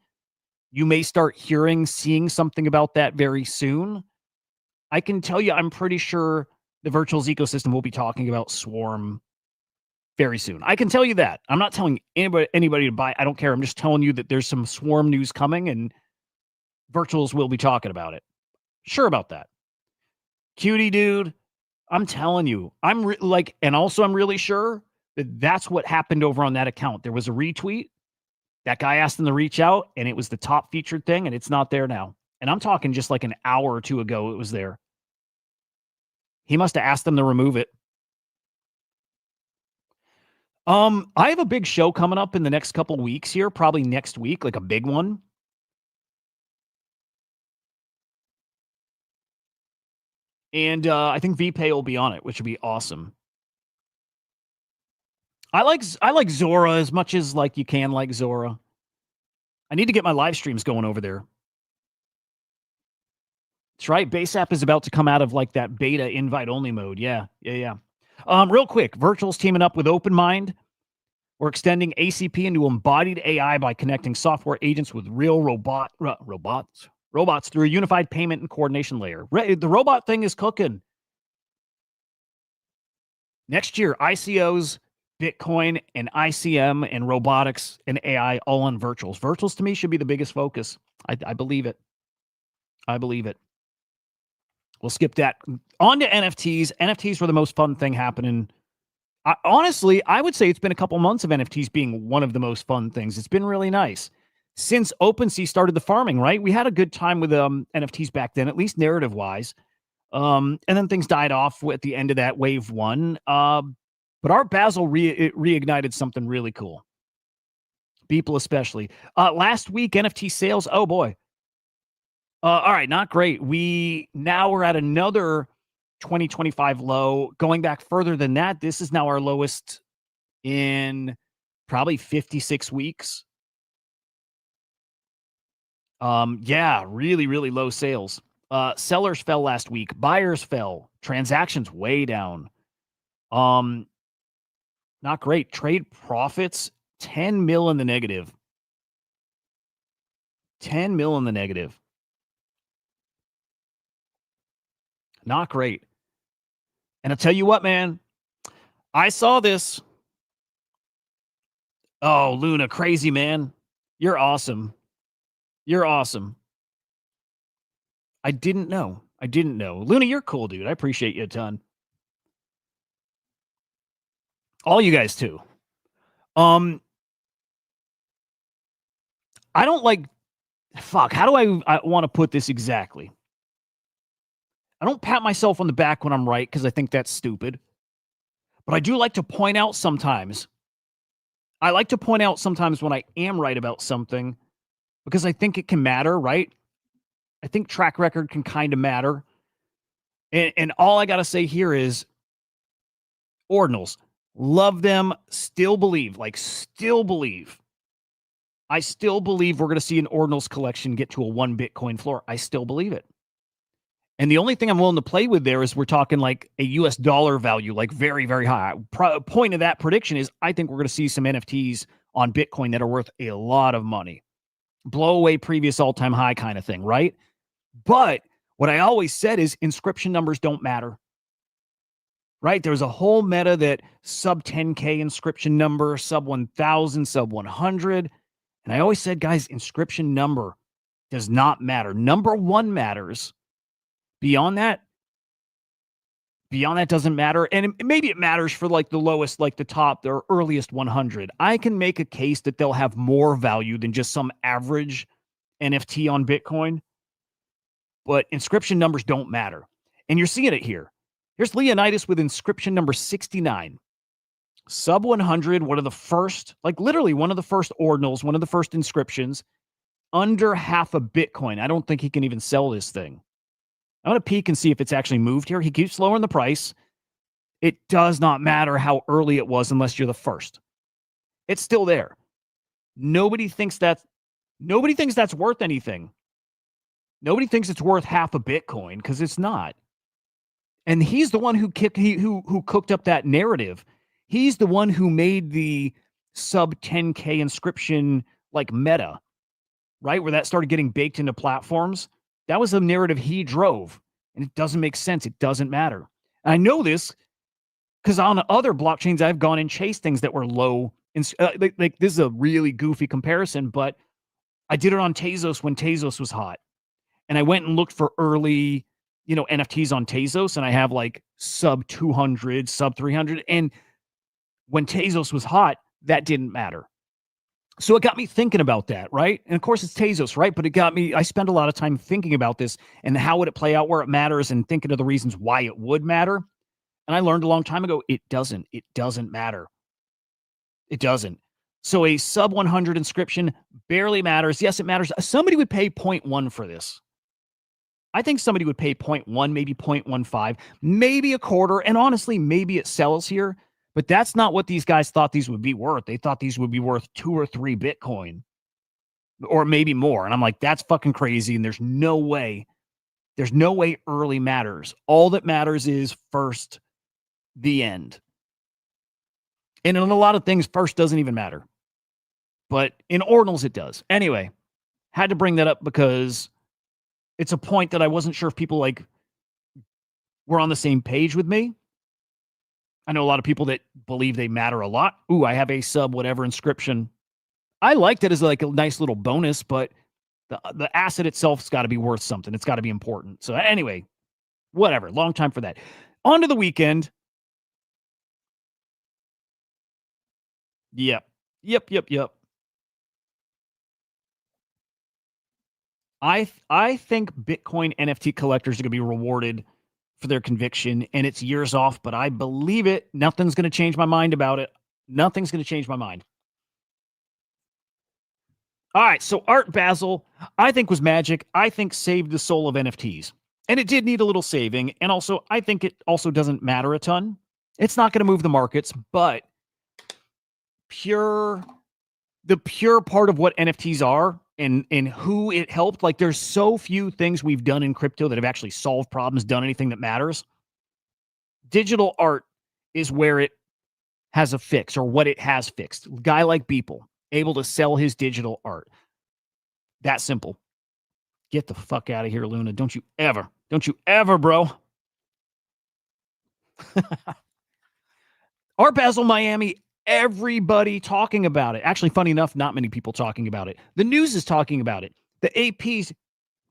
You may start seeing something about that very soon. I can tell you, I'm pretty sure the virtuals ecosystem will be talking about Swarm very soon. I can tell you that. I'm not telling anybody to buy. I don't care. I'm just telling you that there's some Swarm news coming and virtuals will be talking about it. Sure about that. Cutie dude, I'm telling you, and also I'm really sure that that's what happened over on that account. There was a retweet. That guy asked them to reach out, and it was the top featured thing, and it's not there now. And I'm talking just like an hour or two ago it was there. He must have asked them to remove it. I have a big show coming up in the next couple weeks here, probably next week, like a big one. And I think VPay will be on it, which would be awesome. I like Zora as much as like you can like Zora. I need to get my live streams going over there. That's right. Base app is about to come out of like that beta invite only mode. Yeah. Real quick, Virtual's teaming up with OpenMind. We're extending ACP into embodied AI by connecting software agents with real robots through a unified payment and coordination layer. The robot thing is cooking. Next year, ICOs, Bitcoin, and ICM, and robotics and AI all on virtuals. Virtuals to me should be the biggest focus. I believe it. We'll skip that. On to NFTs. NFTs were the most fun thing happening. Honestly, I would say it's been a couple months of NFTs being one of the most fun things. It's been really nice. Since OpenSea started the farming, right? We had a good time with NFTs back then, at least narrative-wise. And then things died off at the end of that wave one. But Art Basel reignited something really cool. Beeple especially. Last week, NFT sales, oh boy. All right, not great. We're at another 2025 low. Going back further than that, this is now our lowest in probably 56 weeks. Really, really low sales. Sellers fell last week. Buyers fell. Transactions way down. Not great. Trade profits, 10 mil in the negative. 10 mil in the negative. Not great. And I'll tell you what, man, I saw this. Oh, Luna, crazy, man. You're awesome. You're awesome. I didn't know. Luna, you're cool, dude. I appreciate you a ton. All you guys too. I don't like, how do I want to put this exactly? I don't pat myself on the back when I'm right because I think that's stupid. But I do like to point out sometimes. I like to point out sometimes when I am right about something because I think it can matter, right? I think track record can kind of matter. And all I got to say here is ordinals. Love them. Still believe. I still believe we're going to see an ordinals collection get to a 1 Bitcoin floor. I still believe it. And the only thing I'm willing to play with there is we're talking like a US dollar value, like very, very high. Point of that prediction is I think we're going to see some NFTs on Bitcoin that are worth a lot of money. Blow away previous all-time high kind of thing, right? But what I always said is inscription numbers don't matter, right? There's a whole meta that sub 10K inscription number, sub 1,000, sub 100. And I always said, guys, inscription number does not matter. Number one matters. Beyond that doesn't matter. And maybe it matters for like the lowest, like the top, their earliest 100. I can make a case that they'll have more value than just some average NFT on Bitcoin. But inscription numbers don't matter. And you're seeing it here. Here's Leonidas with inscription number 69. Sub 100, one of the first, like literally one of the first ordinals, one of the first inscriptions, under half a Bitcoin. I don't think he can even sell this thing. I'm going to peek and see if it's actually moved here. He keeps lowering the price. It does not matter how early it was unless you're the first. It's still there. Nobody thinks that's worth anything. Nobody thinks it's worth half a Bitcoin because it's not. And he's the one who cooked up that narrative. He's the one who made the sub 10K inscription like meta, right? Where that started getting baked into platforms. That was the narrative he drove, and it doesn't make sense. It doesn't matter. And I know this because on other blockchains, I've gone and chased things that were low. Like this is a really goofy comparison, but I did it on Tezos when Tezos was hot. And I went and looked for early, NFTs on Tezos, and I have like sub 200, sub 300. And when Tezos was hot, that didn't matter. So it got me thinking about that, right? And of course it's Tezos, right? But I spent a lot of time thinking about this and how would it play out where it matters and thinking of the reasons why it would matter. And I learned a long time ago, it doesn't matter. It doesn't. So a sub 100 inscription barely matters. Yes, it matters. Somebody would pay 0.1 for this. I think somebody would pay 0.1, maybe 0.15, maybe a quarter. And honestly, maybe it sells here. But that's not what these guys thought these would be worth. They thought these would be worth 2 or 3 Bitcoin or maybe more. And I'm like, that's fucking crazy. And there's no way early matters. All that matters is first, the end. And in a lot of things, first doesn't even matter. But in ordinals, it does. Anyway, had to bring that up because it's a point that I wasn't sure if people were on the same page with me. I know a lot of people that believe they matter a lot. Ooh, I have a sub whatever inscription. I liked it as like a nice little bonus, but the asset itself's got to be worth something. It's got to be important. So anyway, whatever. Long time for that. On to the weekend. Yep. I think Bitcoin NFT collectors are going to be rewarded for their conviction, and it's years off, but I believe it. Nothing's going to change my mind about it. Nothing's going to change my mind. All right, so Art Basel, I think was magic. I think saved the soul of NFTs. And it did need a little saving. And also, I think it also doesn't matter a ton. It's not going to move the markets, but the pure part of what NFTs are and who it helped, like there's so few things we've done in crypto that have actually solved problems, done anything that matters. Digital art is where it has a fix or what it has fixed. A guy like Beeple, able to sell his digital art. That simple. Get the fuck out of here, Luna. Don't you ever, bro. Art Basel, Miami, everybody talking about it. Actually, funny enough, not many people talking about it. The news is talking about it. The AP's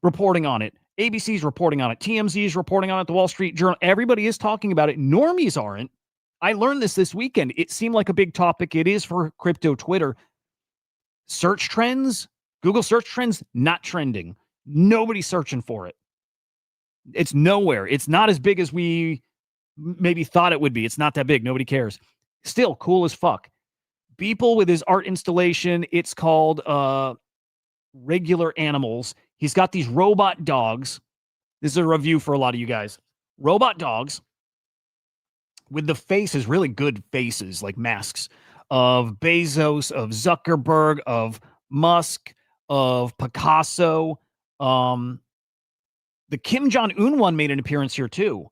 reporting on it. ABC's reporting on it. TMZ's reporting on it. The Wall Street Journal. Everybody is talking about it. Normies aren't. I learned this weekend. It seemed like a big topic. It is for crypto Twitter. Search trends, Google search trends, not trending. Nobody's searching for it. It's nowhere. It's not as big as we maybe thought it would be. It's not that big. Nobody cares. Still cool as fuck. Beeple with his art installation. It's called Regular Animals. He's got these robot dogs. This is a review for a lot of you guys. Robot dogs with the faces, really good faces, like masks of Bezos, of Zuckerberg, of Musk, of Picasso. The Kim Jong-un one made an appearance here too.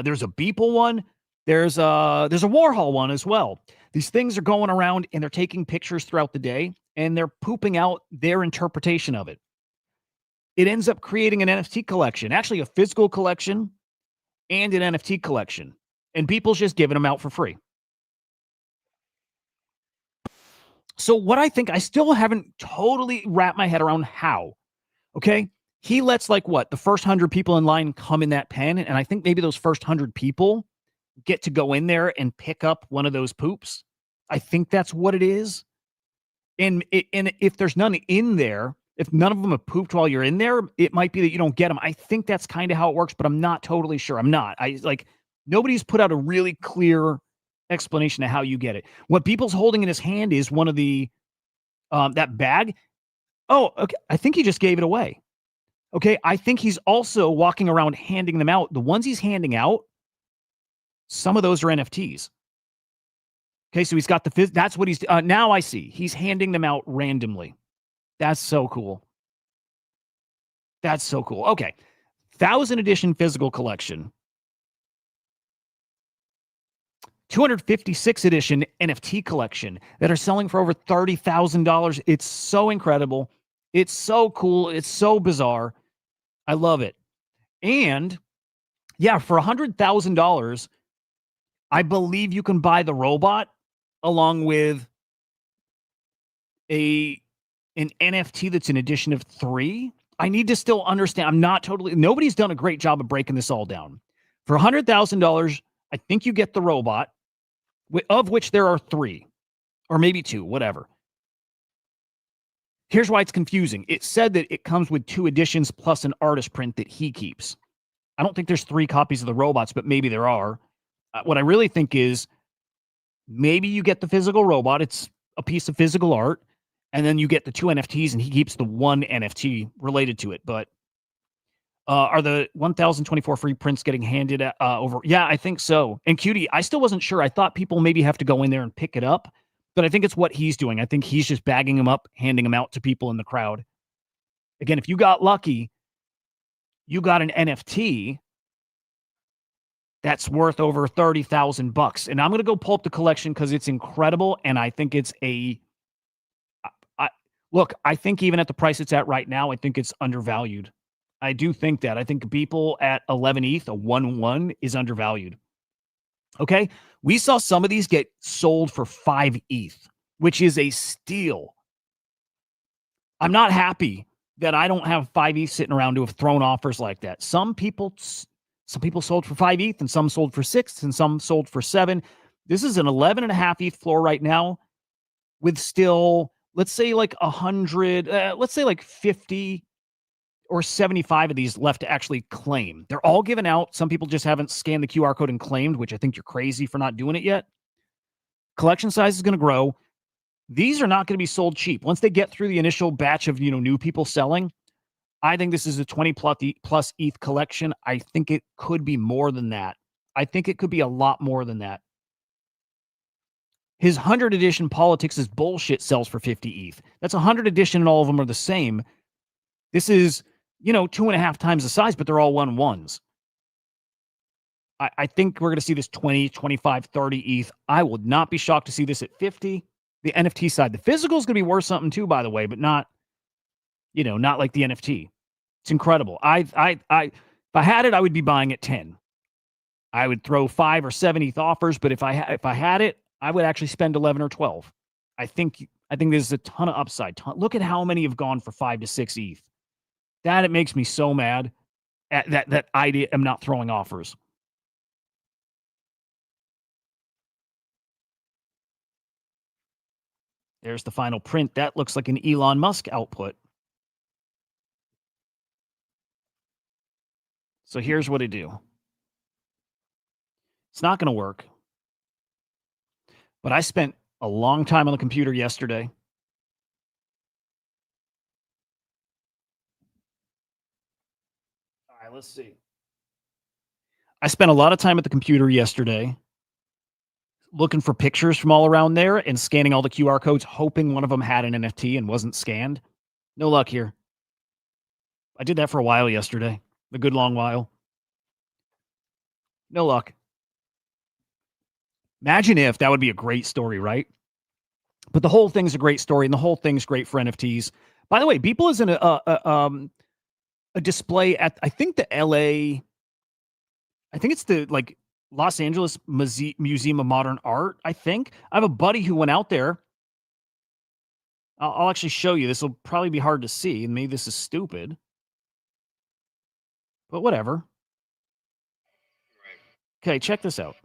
There's a Beeple one. There's a Warhol one as well. These things are going around and they're taking pictures throughout the day and they're pooping out their interpretation of it. It ends up creating an NFT collection, actually a physical collection and an NFT collection. And Beeple's just giving them out for free. So what I think, I still haven't totally wrapped my head around how. Okay. He lets the first 100 people in line come in that pen. And I think maybe those first 100 people get to go in there and pick up one of those poops. I think that's what it is. And if there's none in there, if none of them have pooped while you're in there, it might be that you don't get them. I think that's kind of how it works, but I'm not totally sure. I'm not. Nobody's put out a really clear explanation of how you get it. What Beeple's holding in his hand is one of the that bag. Oh, okay. I think he just gave it away. Okay. I think he's also walking around handing them out. The ones he's handing out, some of those are NFTs. Okay. So he's got that's what he's, now I see. He's handing them out randomly. That's so cool. That's so cool. Okay. 1,000 edition physical collection. 256 edition NFT collection that are selling for over $30,000. It's so incredible. It's so cool. It's so bizarre. I love it. And yeah, for $100,000, I believe you can buy the robot along with an NFT that's an edition of 3. I need to still understand. Nobody's done a great job of breaking this all down. For $100,000, I think you get the robot, of which there are 3 or maybe 2, whatever. Here's why it's confusing. It said that it comes with 2 editions plus an artist print that he keeps. I don't think there's 3 copies of the robots, but maybe there are. What I really think is maybe you get the physical robot. It's a piece of physical art. And then you get the 2 NFTs and he keeps the 1 NFT related to it. But are the 1,024 free prints getting handed over? Yeah, I think so. And Cutie, I still wasn't sure. I thought people maybe have to go in there and pick it up. But I think it's what he's doing. I think he's just bagging them up, handing them out to people in the crowd. Again, if you got lucky, you got an NFT that's worth over $30,000. And I'm going to go pull up the collection because it's incredible. And I think it's look, I think even at the price it's at right now, I think it's undervalued. I do think that. I think Beeple at 11 ETH, a 1-1, is undervalued. Okay? We saw some of these get sold for 5 ETH, which is a steal. I'm not happy that I don't have 5 ETH sitting around to have thrown offers like that. Some people sold for 5 ETH and some sold for 6 and some sold for 7. This is an 11.5 ETH floor right now with still, let's say 100, let's say 50 or 75 of these left to actually claim. They're all given out. Some people just haven't scanned the QR code and claimed, which I think you're crazy for not doing it yet. Collection size is going to grow. These are not going to be sold cheap. Once they get through the initial batch of, new people selling, I think this is a 20 plus ETH collection. I think it could be more than that. I think it could be a lot more than that. His 100 edition Politics is Bullshit sells for 50 ETH. That's 100 edition and all of them are the same. This is, 2.5 times the size, but they're all 1-1s. I think we're going to see this 20, 25, 30 ETH. I would not be shocked to see this at 50. The NFT side, the physical is going to be worth something too, by the way, but not like the NFT. It's incredible. If I had it, I would be buying at 10. I would throw 5 or 7 ETH offers, but if I had it, I would actually spend 11 or 12. I think there's a ton of upside. Look at how many have gone for 5 to 6 ETH. It makes me so mad at that I am not throwing offers. There's the final print. That looks like an Elon Musk output. So here's what I do. It's not going to work. But I spent a long time on the computer yesterday. All right, let's see. I spent a lot of time at the computer yesterday looking for pictures from all around there and scanning all the QR codes, hoping one of them had an NFT and wasn't scanned. No luck here. I did that for a while yesterday, a good long while. No luck. Imagine if that would be a great story, right? But the whole thing's a great story, and the whole thing's great for NFTs. By the way, Beeple is in a display at, I think, the LA. I think it's the Los Angeles Museum of Modern Art. I think I have a buddy who went out there. I'll actually show you. This will probably be hard to see, and maybe this is stupid, but whatever. Okay, check this out.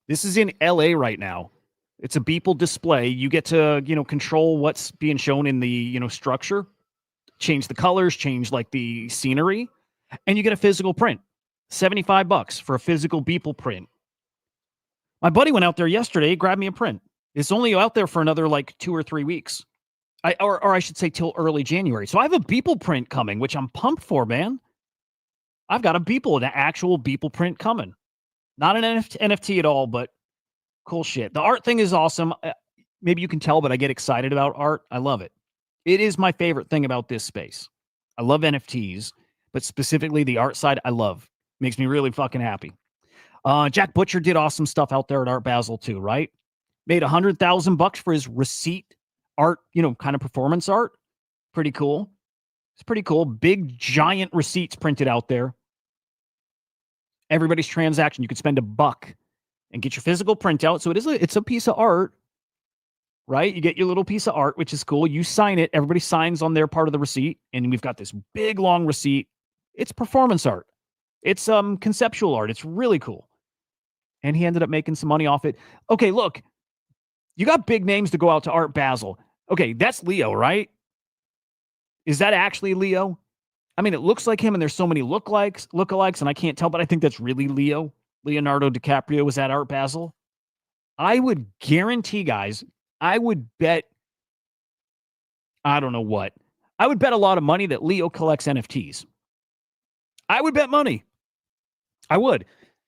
This is in LA right now. It's a Beeple display. You get to, control what's being shown in the, structure, change the colors, change the scenery, and you get a physical print. $75 for a physical Beeple print. My buddy went out there yesterday, grabbed me a print. It's only out there for another 2 or 3 weeks. Or I should say till early January. So I have a Beeple print coming, which I'm pumped for, man. I've got a Beeple, an actual Beeple print coming. Not an NFT at all, but cool shit. The art thing is awesome. Maybe you can tell, but I get excited about art. I love it. It is my favorite thing about this space. I love NFTs, but specifically the art side, I love. Makes me really fucking happy. Jack Butcher did awesome stuff out there at Art Basel too, right? Made $100,000 for his receipt art, kind of performance art. Pretty cool. It's pretty cool. Big, giant receipts printed out there. Everybody's transaction. You could spend $1 and get your physical printout. So it's a piece of art, right? You get your little piece of art, which is cool. You sign it. Everybody signs on their part of the receipt. And we've got this big, long receipt. It's performance art. It's conceptual art. It's really cool. And he ended up making some money off it. Okay, look. You got big names to go out to Art Basel. Okay, that's Leo, right? Is that actually Leo? I mean, it looks like him, and there's so many lookalikes, and I can't tell, but I think that's really Leo. Leonardo DiCaprio was at Art Basel. I would guarantee, guys, I would bet, I don't know what. I would bet a lot of money that Leo collects NFTs. I would bet money. I would.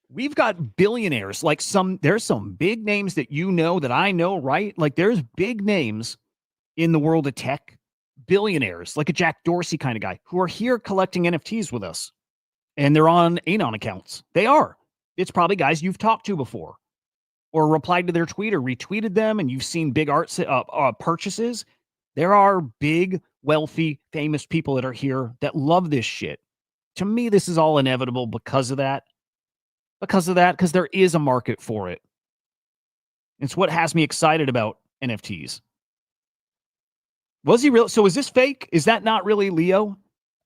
We've got billionaires, there's some big names that that I know, right? There's big names in the world of tech, billionaires, like a Jack Dorsey kind of guy, who are here collecting NFTs with us. And they're on Anon accounts. They are. It's probably guys you've talked to before or replied to their tweet or retweeted them, and you've seen big art purchases. There are big, wealthy, famous people that are here that love this shit. To me, this is all inevitable because of that. Because there is a market for it. It's what has me excited about NFTs. Was he real? So is this fake? Is that not really Leo?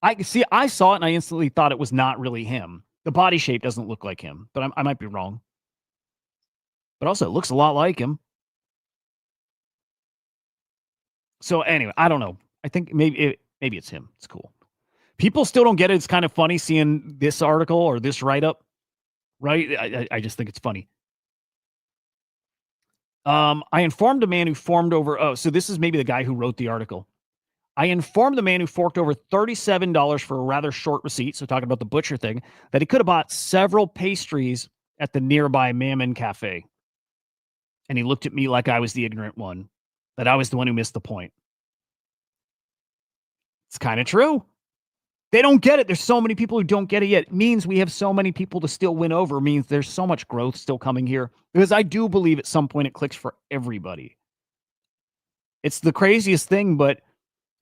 I saw it and I instantly thought it was not really him. The body shape doesn't look like him, but I might be wrong. But also, it looks a lot like him. So anyway, I don't know. I think maybe it's him. It's cool. People still don't get it. It's kind of funny seeing this article or this write-up. Right? I just think it's funny. I informed a man who formed over... so this is maybe the guy who wrote the article. I informed the man who forked over $37 for a rather short receipt, so talking about the butcher thing, that he could have bought several pastries at the nearby Mammon Cafe. And he looked at me like I was the ignorant one, that I was the one who missed the point. It's kind of true. They don't get it. There's so many people who don't get it yet. It means we have so many people to still win over. It means there's so much growth still coming here. Because I do believe at some point it clicks for everybody. It's the craziest thing, but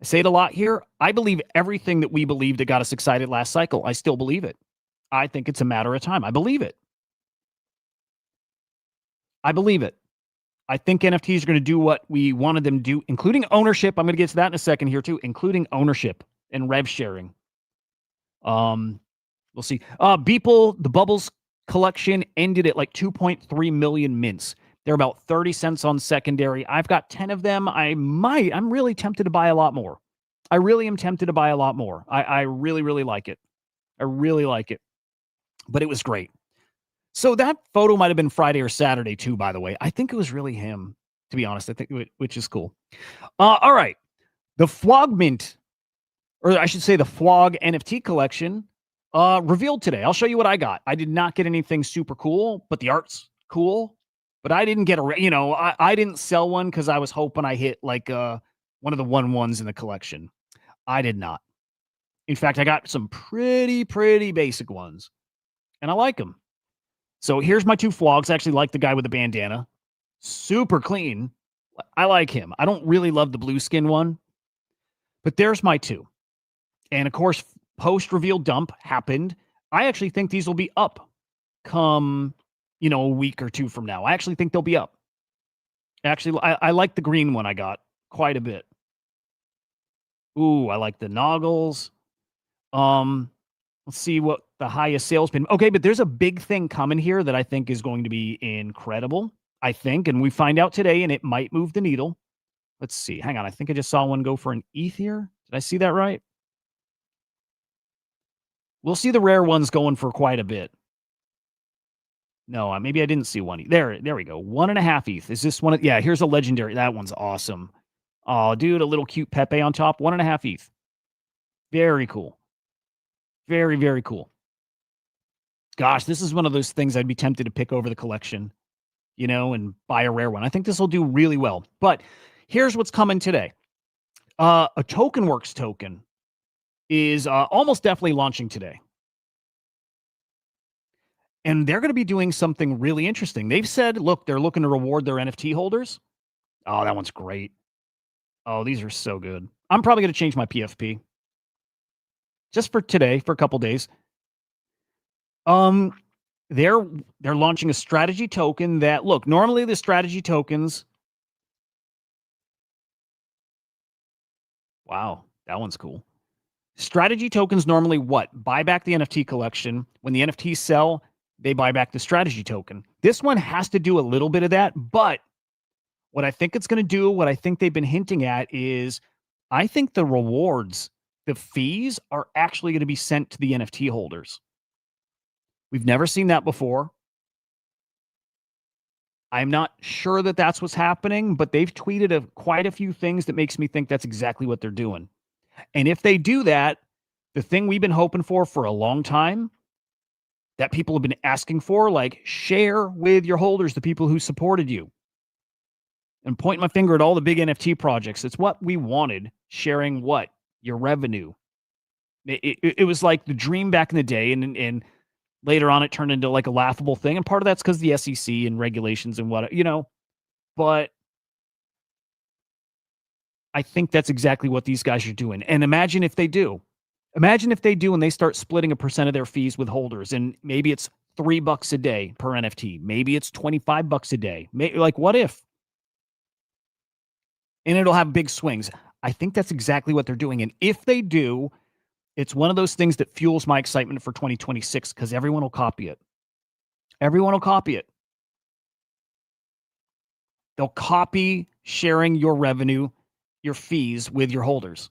I say it a lot here. I believe everything that we believed that got us excited last cycle. I still believe it. I think it's a matter of time. I believe it. I believe it. I think NFTs are going to do what we wanted them to do, including ownership. I'm going to get to that in a second here too, including ownership and rev sharing. We'll see. Beeple, the Bubbles collection ended at like 2.3 million mints. They're about 30 cents on secondary. I've got 10 of them. I'm really tempted to buy a lot more. I really am tempted to buy a lot more. I really, really like it. I really like it. But it was great. So that photo might have been Friday or Saturday too, by the way. I think it was really him, to be honest. I think, which is cool. All right. The Flogmint, or I should say the Flog NFT collection, revealed today. I'll show you what I got. I did not get anything super cool, but the art's cool. But I didn't get I didn't sell one because I was hoping I hit like one of the 1/1s in the collection. I did not. In fact, I got some pretty basic ones, and I like them. So here's my two flogs. I actually like the guy with the bandana. Super clean. I like him. I don't really love the blue skin one, but there's my two. And of course, post-reveal dump happened. I actually think these will be up come, a week or two from now. I actually think they'll be up. Actually, I like the green one I got quite a bit. Ooh, I like the Noggles. Let's see what the highest sales been. Okay, but there's a big thing coming here that I think is going to be incredible. I think, and we find out today, and it might move the needle. Let's see. Hang on. I think I just saw one go for an ETH here. Did I see that right? We'll see the rare ones going for quite a bit. No, maybe I didn't see one. There we go. 1.5 ETH. Is this one? Yeah, here's a legendary. That one's awesome. Oh, dude, a little cute Pepe on top. 1.5 ETH. Very cool. Very, very cool. Gosh, this is one of those things I'd be tempted to pick over the collection, and buy a rare one. I think this will do really well. But here's what's coming today. A TokenWorks token is almost definitely launching today. And they're going to be doing something really interesting. They've said, look, they're looking to reward their NFT holders. Oh, that one's great. Oh, these are so good. I'm probably going to change my PFP. Just for today, for a couple days. They're launching a strategy token that, look, normally the strategy tokens. Wow, that one's cool. Strategy tokens normally what? Buy back the NFT collection. When the NFTs sell, they buy back the strategy token. This one has to do a little bit of that, but what I think it's going to do, what I think they've been hinting at is, I think the rewards, the fees are actually going to be sent to the NFT holders. We've never seen that before. I'm not sure that that's what's happening, but they've tweeted quite a few things that makes me think that's exactly what they're doing. And if they do that, the thing we've been hoping for a long time, that people have been asking for, like, share with your holders, the people who supported you. And point my finger at all the big NFT projects. It's what we wanted, sharing what? Your revenue. It was like the dream back in the day, and later on it turned into like a laughable thing. And part of that's because the SEC and regulations and what, but I think that's exactly what these guys are doing. And imagine if they do. Imagine if they do and they start splitting a percent of their fees with holders, and maybe it's $3 a day per NFT. Maybe it's $25 a day. Like, what if? And it'll have big swings. I think that's exactly what they're doing. And if they do, it's one of those things that fuels my excitement for 2026 because everyone will copy it. Everyone will copy it. They'll copy sharing your revenue, your fees with your holders.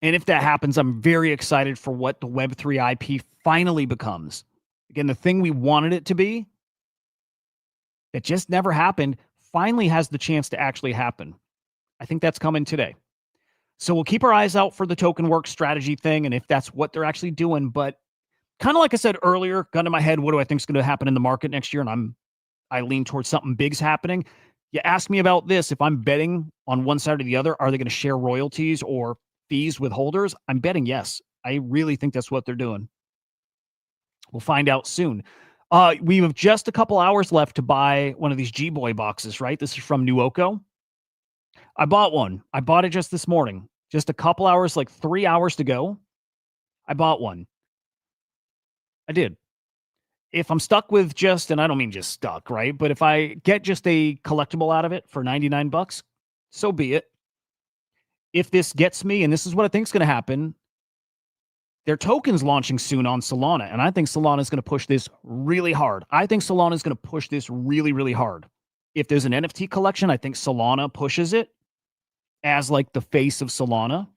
And if that happens, I'm very excited for what the Web3 IP finally becomes. Again, the thing we wanted it to be, that just never happened, finally has the chance to actually happen. I think that's coming today. So we'll keep our eyes out for the TokenWorks strategy thing and if that's what they're actually doing. But kind of like I said earlier, gun to my head, what do I think is going to happen in the market next year? And I lean towards something big's happening. You ask me about this, if I'm betting on one side or the other, are they going to share royalties or fees with holders? I'm betting yes. I really think that's what they're doing. We'll find out soon. We have just a couple hours left to buy one of these G-Boy boxes, right? This is from Nuoko. I bought one. I bought it just this morning. Just a couple hours, like 3 hours to go. I bought one. I did. If I'm stuck with just, and I don't mean just stuck, right? But if I get just a collectible out of it for 99 bucks, so be it. If this gets me, and this is what I think is going to happen, their token's launching soon on Solana, and I think Solana is going to push this really hard. I think Solana is going to push this really, really hard. If there's an NFT collection, I think Solana pushes it as like the face of Solana,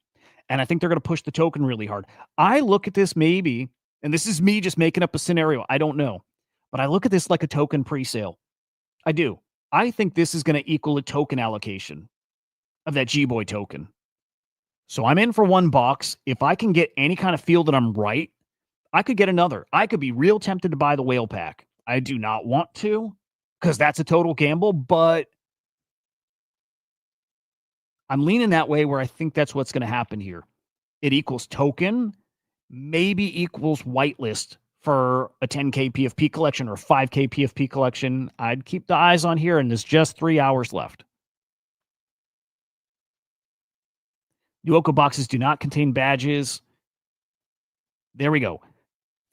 and I think they're going to push the token really hard. I look at this maybe, and this is me just making up a scenario. I don't know, but I look at this like a token pre-sale. I do. I think this is going to equal a token allocation of that G-Boy token. So I'm in for one box. If I can get any kind of feel that I'm right, I could get another. I could be real tempted to buy the whale pack. I do not want to because that's a total gamble, but I'm leaning that way where I think that's what's going to happen here. It equals token, maybe equals whitelist for a 10K PFP collection or a 5K PFP collection. I'd keep the eyes on here, and there's just 3 hours left. Duoco boxes do not contain badges. There we go.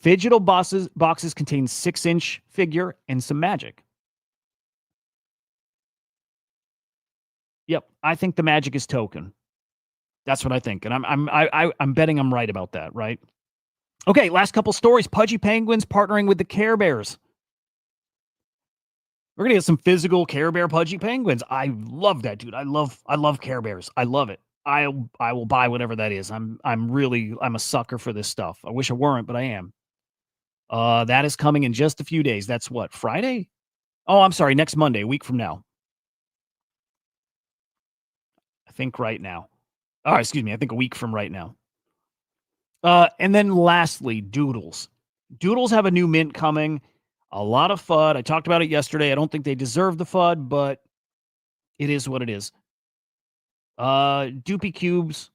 Digital boxes contain 6-inch figure and some magic. Yep, I think the magic is token. That's what I think, and I'm betting I'm right about that, right? Okay, last couple stories. Pudgy Penguins partnering with the Care Bears. We're gonna get some physical Care Bear Pudgy Penguins. I love that, dude. I love Care Bears. I love it. I will buy whatever that is. I'm a sucker for this stuff. I wish I weren't, but I am. That is coming in just a few days. That's what, Friday? Oh, I'm sorry, next Monday, a week from now. I think right now. Oh, excuse me. I think a week from right now. And then lastly, Doodles. Doodles have a new mint coming. A lot of FUD. I talked about it yesterday. I don't think they deserve the FUD, but it is what it is. Doopy Cubes,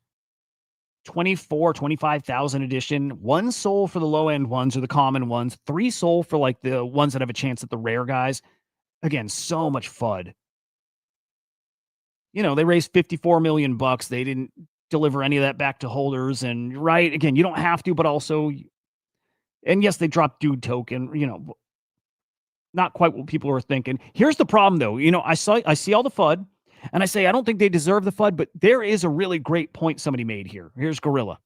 25,000 edition. 1 soul for the low end ones or the common ones. 3 soul for like the ones that have a chance at the rare guys. Again, so much FUD. You know, they raised 54 million bucks. They didn't deliver any of that back to holders. And right, again, you don't have to, but also, and yes, they dropped Dude token, you know, not quite what people were thinking. Here's the problem though. You know, I see all the FUD and I say, I don't think they deserve the FUD, but there is a really great point somebody made here. Here's Gorilla.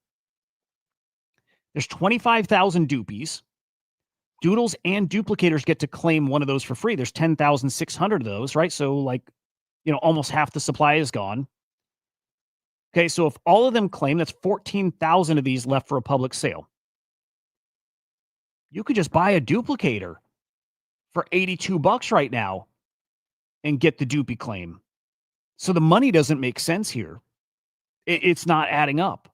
There's 25,000 doopies. Doodles and duplicators get to claim one of those for free. There's 10,600 of those, right? So like, you know, almost half the supply is gone. Okay, so if all of them claim, that's 14,000 of these left for a public sale. You could just buy a duplicator for 82 bucks right now and get the doopy claim. So the money doesn't make sense here. It's not adding up.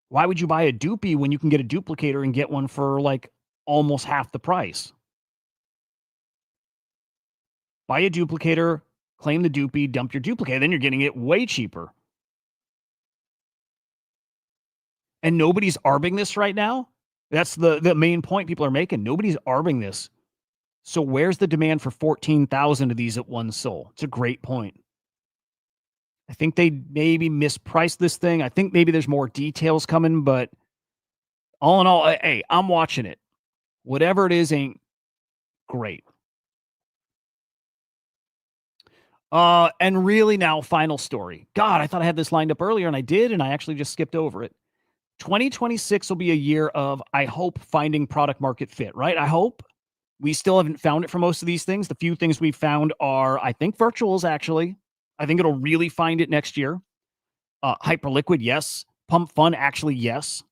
Why would you buy a doopy when you can get a duplicator and get one for like almost half the price? Buy a duplicator, claim the doopy, dump your duplicator, then you're getting it way cheaper. And nobody's arbing this right now. That's the main point people are making. Nobody's arbing this. So where's the demand for 14,000 of these at 1 soul? It's a great point. I think they maybe mispriced this thing. I think maybe there's more details coming, but all in all, hey, I'm watching it. Whatever it is ain't great. And really now, final story. God, I thought I had this lined up earlier, and I did, and I actually just skipped over it. 2026 will be a year of, I hope, finding product market fit, right? I hope. We still haven't found it for most of these things. The few things we've found are, I think, virtuals, actually. I think it'll really find it next year. Hyperliquid, yes. Pump Fun, actually, yes.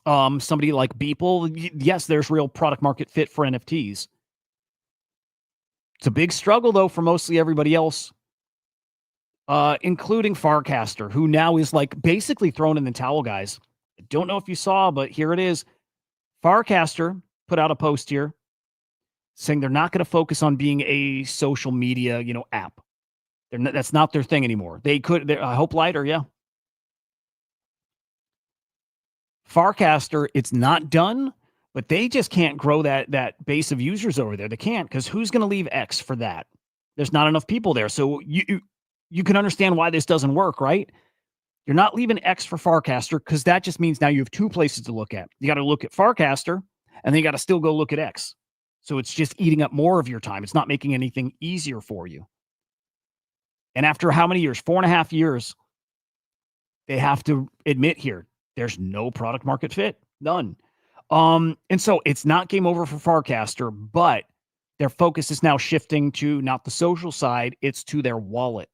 Somebody like Beeple, yes, there's real product market fit for NFTs. It's a big struggle, though, for mostly everybody else, including Farcaster, who now is like basically thrown in the towel, guys. I don't know if you saw, but here it is. Farcaster put out a post here saying they're not going to focus on being a social media, app. That's not their thing anymore. They could, Hope Lighter, yeah. Farcaster, it's not done, but they just can't grow that base of users over there. They can't, because who's going to leave X for that? There's not enough people there. So you can understand why this doesn't work, right? You're not leaving X for Farcaster because that just means now you have two places to look at. You got to look at Farcaster, and then you got to still go look at X. So it's just eating up more of your time. It's not making anything easier for you. And after how many years? 4.5 years, they have to admit here, there's no product market fit. None. And so it's not game over for Farcaster, but their focus is now shifting to not the social side, it's to their wallet.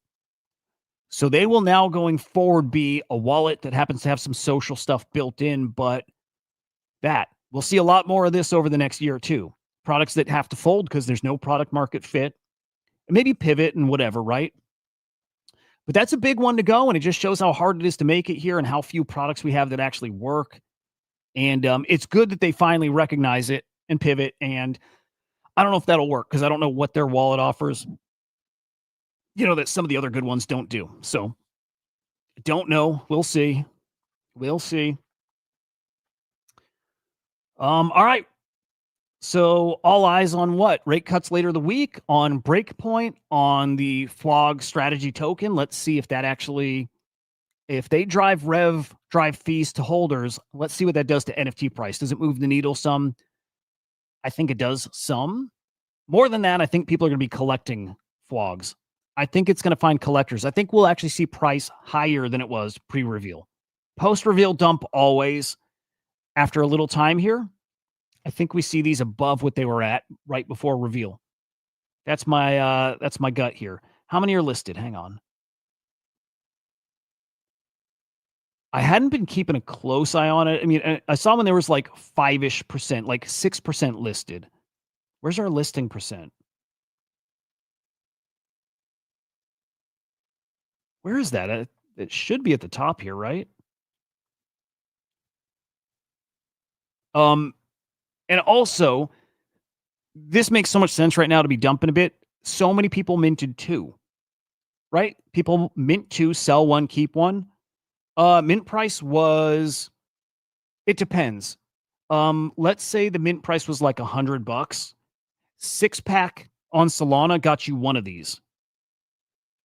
So they will now going forward be a wallet that happens to have some social stuff built in, but that we'll see a lot more of this over the next year or two. Products that have to fold because there's no product market fit, and maybe pivot and whatever, right? But that's a big one to go, and it just shows how hard it is to make it here and how few products we have that actually work. And it's good that they finally recognize it and pivot. And I don't know if that'll work because I don't know what their wallet offers, that some of the other good ones don't do. So don't know. We'll see. We'll see. All right. So all eyes on what? Rate cuts later the week, on Breakpoint, on the FLOG strategy token. Let's see if that actually, if they drive fees to holders, let's see what that does to NFT price. Does it move the needle some? I think it does some. More than that, I think people are going to be collecting FLOGs. I think it's going to find collectors. I think we'll actually see price higher than it was pre-reveal. Post-reveal dump always. After a little time here, I think we see these above what they were at right before reveal. That's my gut here. How many are listed? Hang on. I hadn't been keeping a close eye on it. I mean, I saw when there was like 5-ish%, like 6% listed. Where's our listing percent? Where is that? It should be at the top here, right? And also, this makes so much sense right now to be dumping a bit. So many people minted 2, right? People mint 2, sell 1, keep 1. Mint price was, it depends. Let's say the mint price was like $100. 6-pack on Solana got you 1 of these.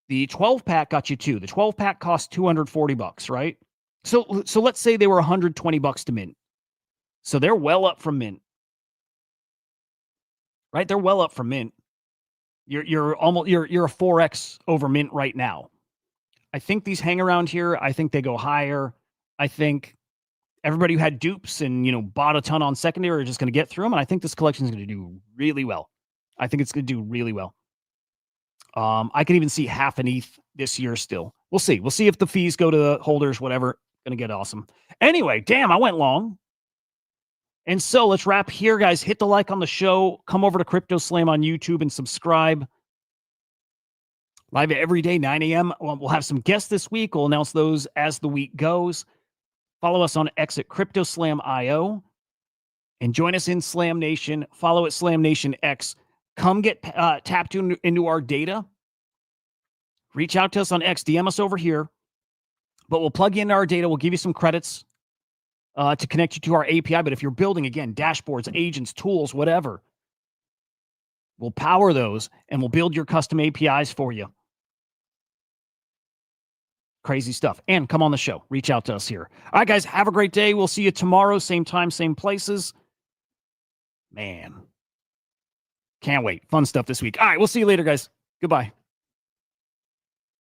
The 12-pack got you 2. The 12-pack cost $240, right? So let's say they were $120 to mint. So they're well up from mint. Right? They're well up from mint. You're a 4x over mint right now. I think these hang around here. I think they go higher. I think everybody who had dupes and bought a ton on secondary are just going to get through them. And I think this collection is going to do really well. I think it's going to do really well. I can even see half an ETH this year still. We'll see. We'll see if the fees go to the holders, whatever. Going to get awesome. Anyway, damn, I went long. And so let's wrap here, guys. Hit the like on the show. Come over to CryptoSlam on YouTube and subscribe. Live every day, 9 a.m. We'll have some guests this week. We'll announce those as the week goes. Follow us on X at CryptoSlam.io. And join us in Slam Nation. Follow at Slam Nation X. Come get tapped into our data. Reach out to us on X. DM us over here. But we'll plug you into our data. We'll give you some credits to connect you to our API. But if you're building, again, dashboards, agents, tools, whatever, we'll power those and we'll build your custom APIs for you. Crazy stuff. And come on the show. Reach out to us here. All right, guys, have a great day. We'll see you tomorrow, same time, same places. Man, can't wait. Fun stuff this week. All right, we'll see you later, guys. Goodbye.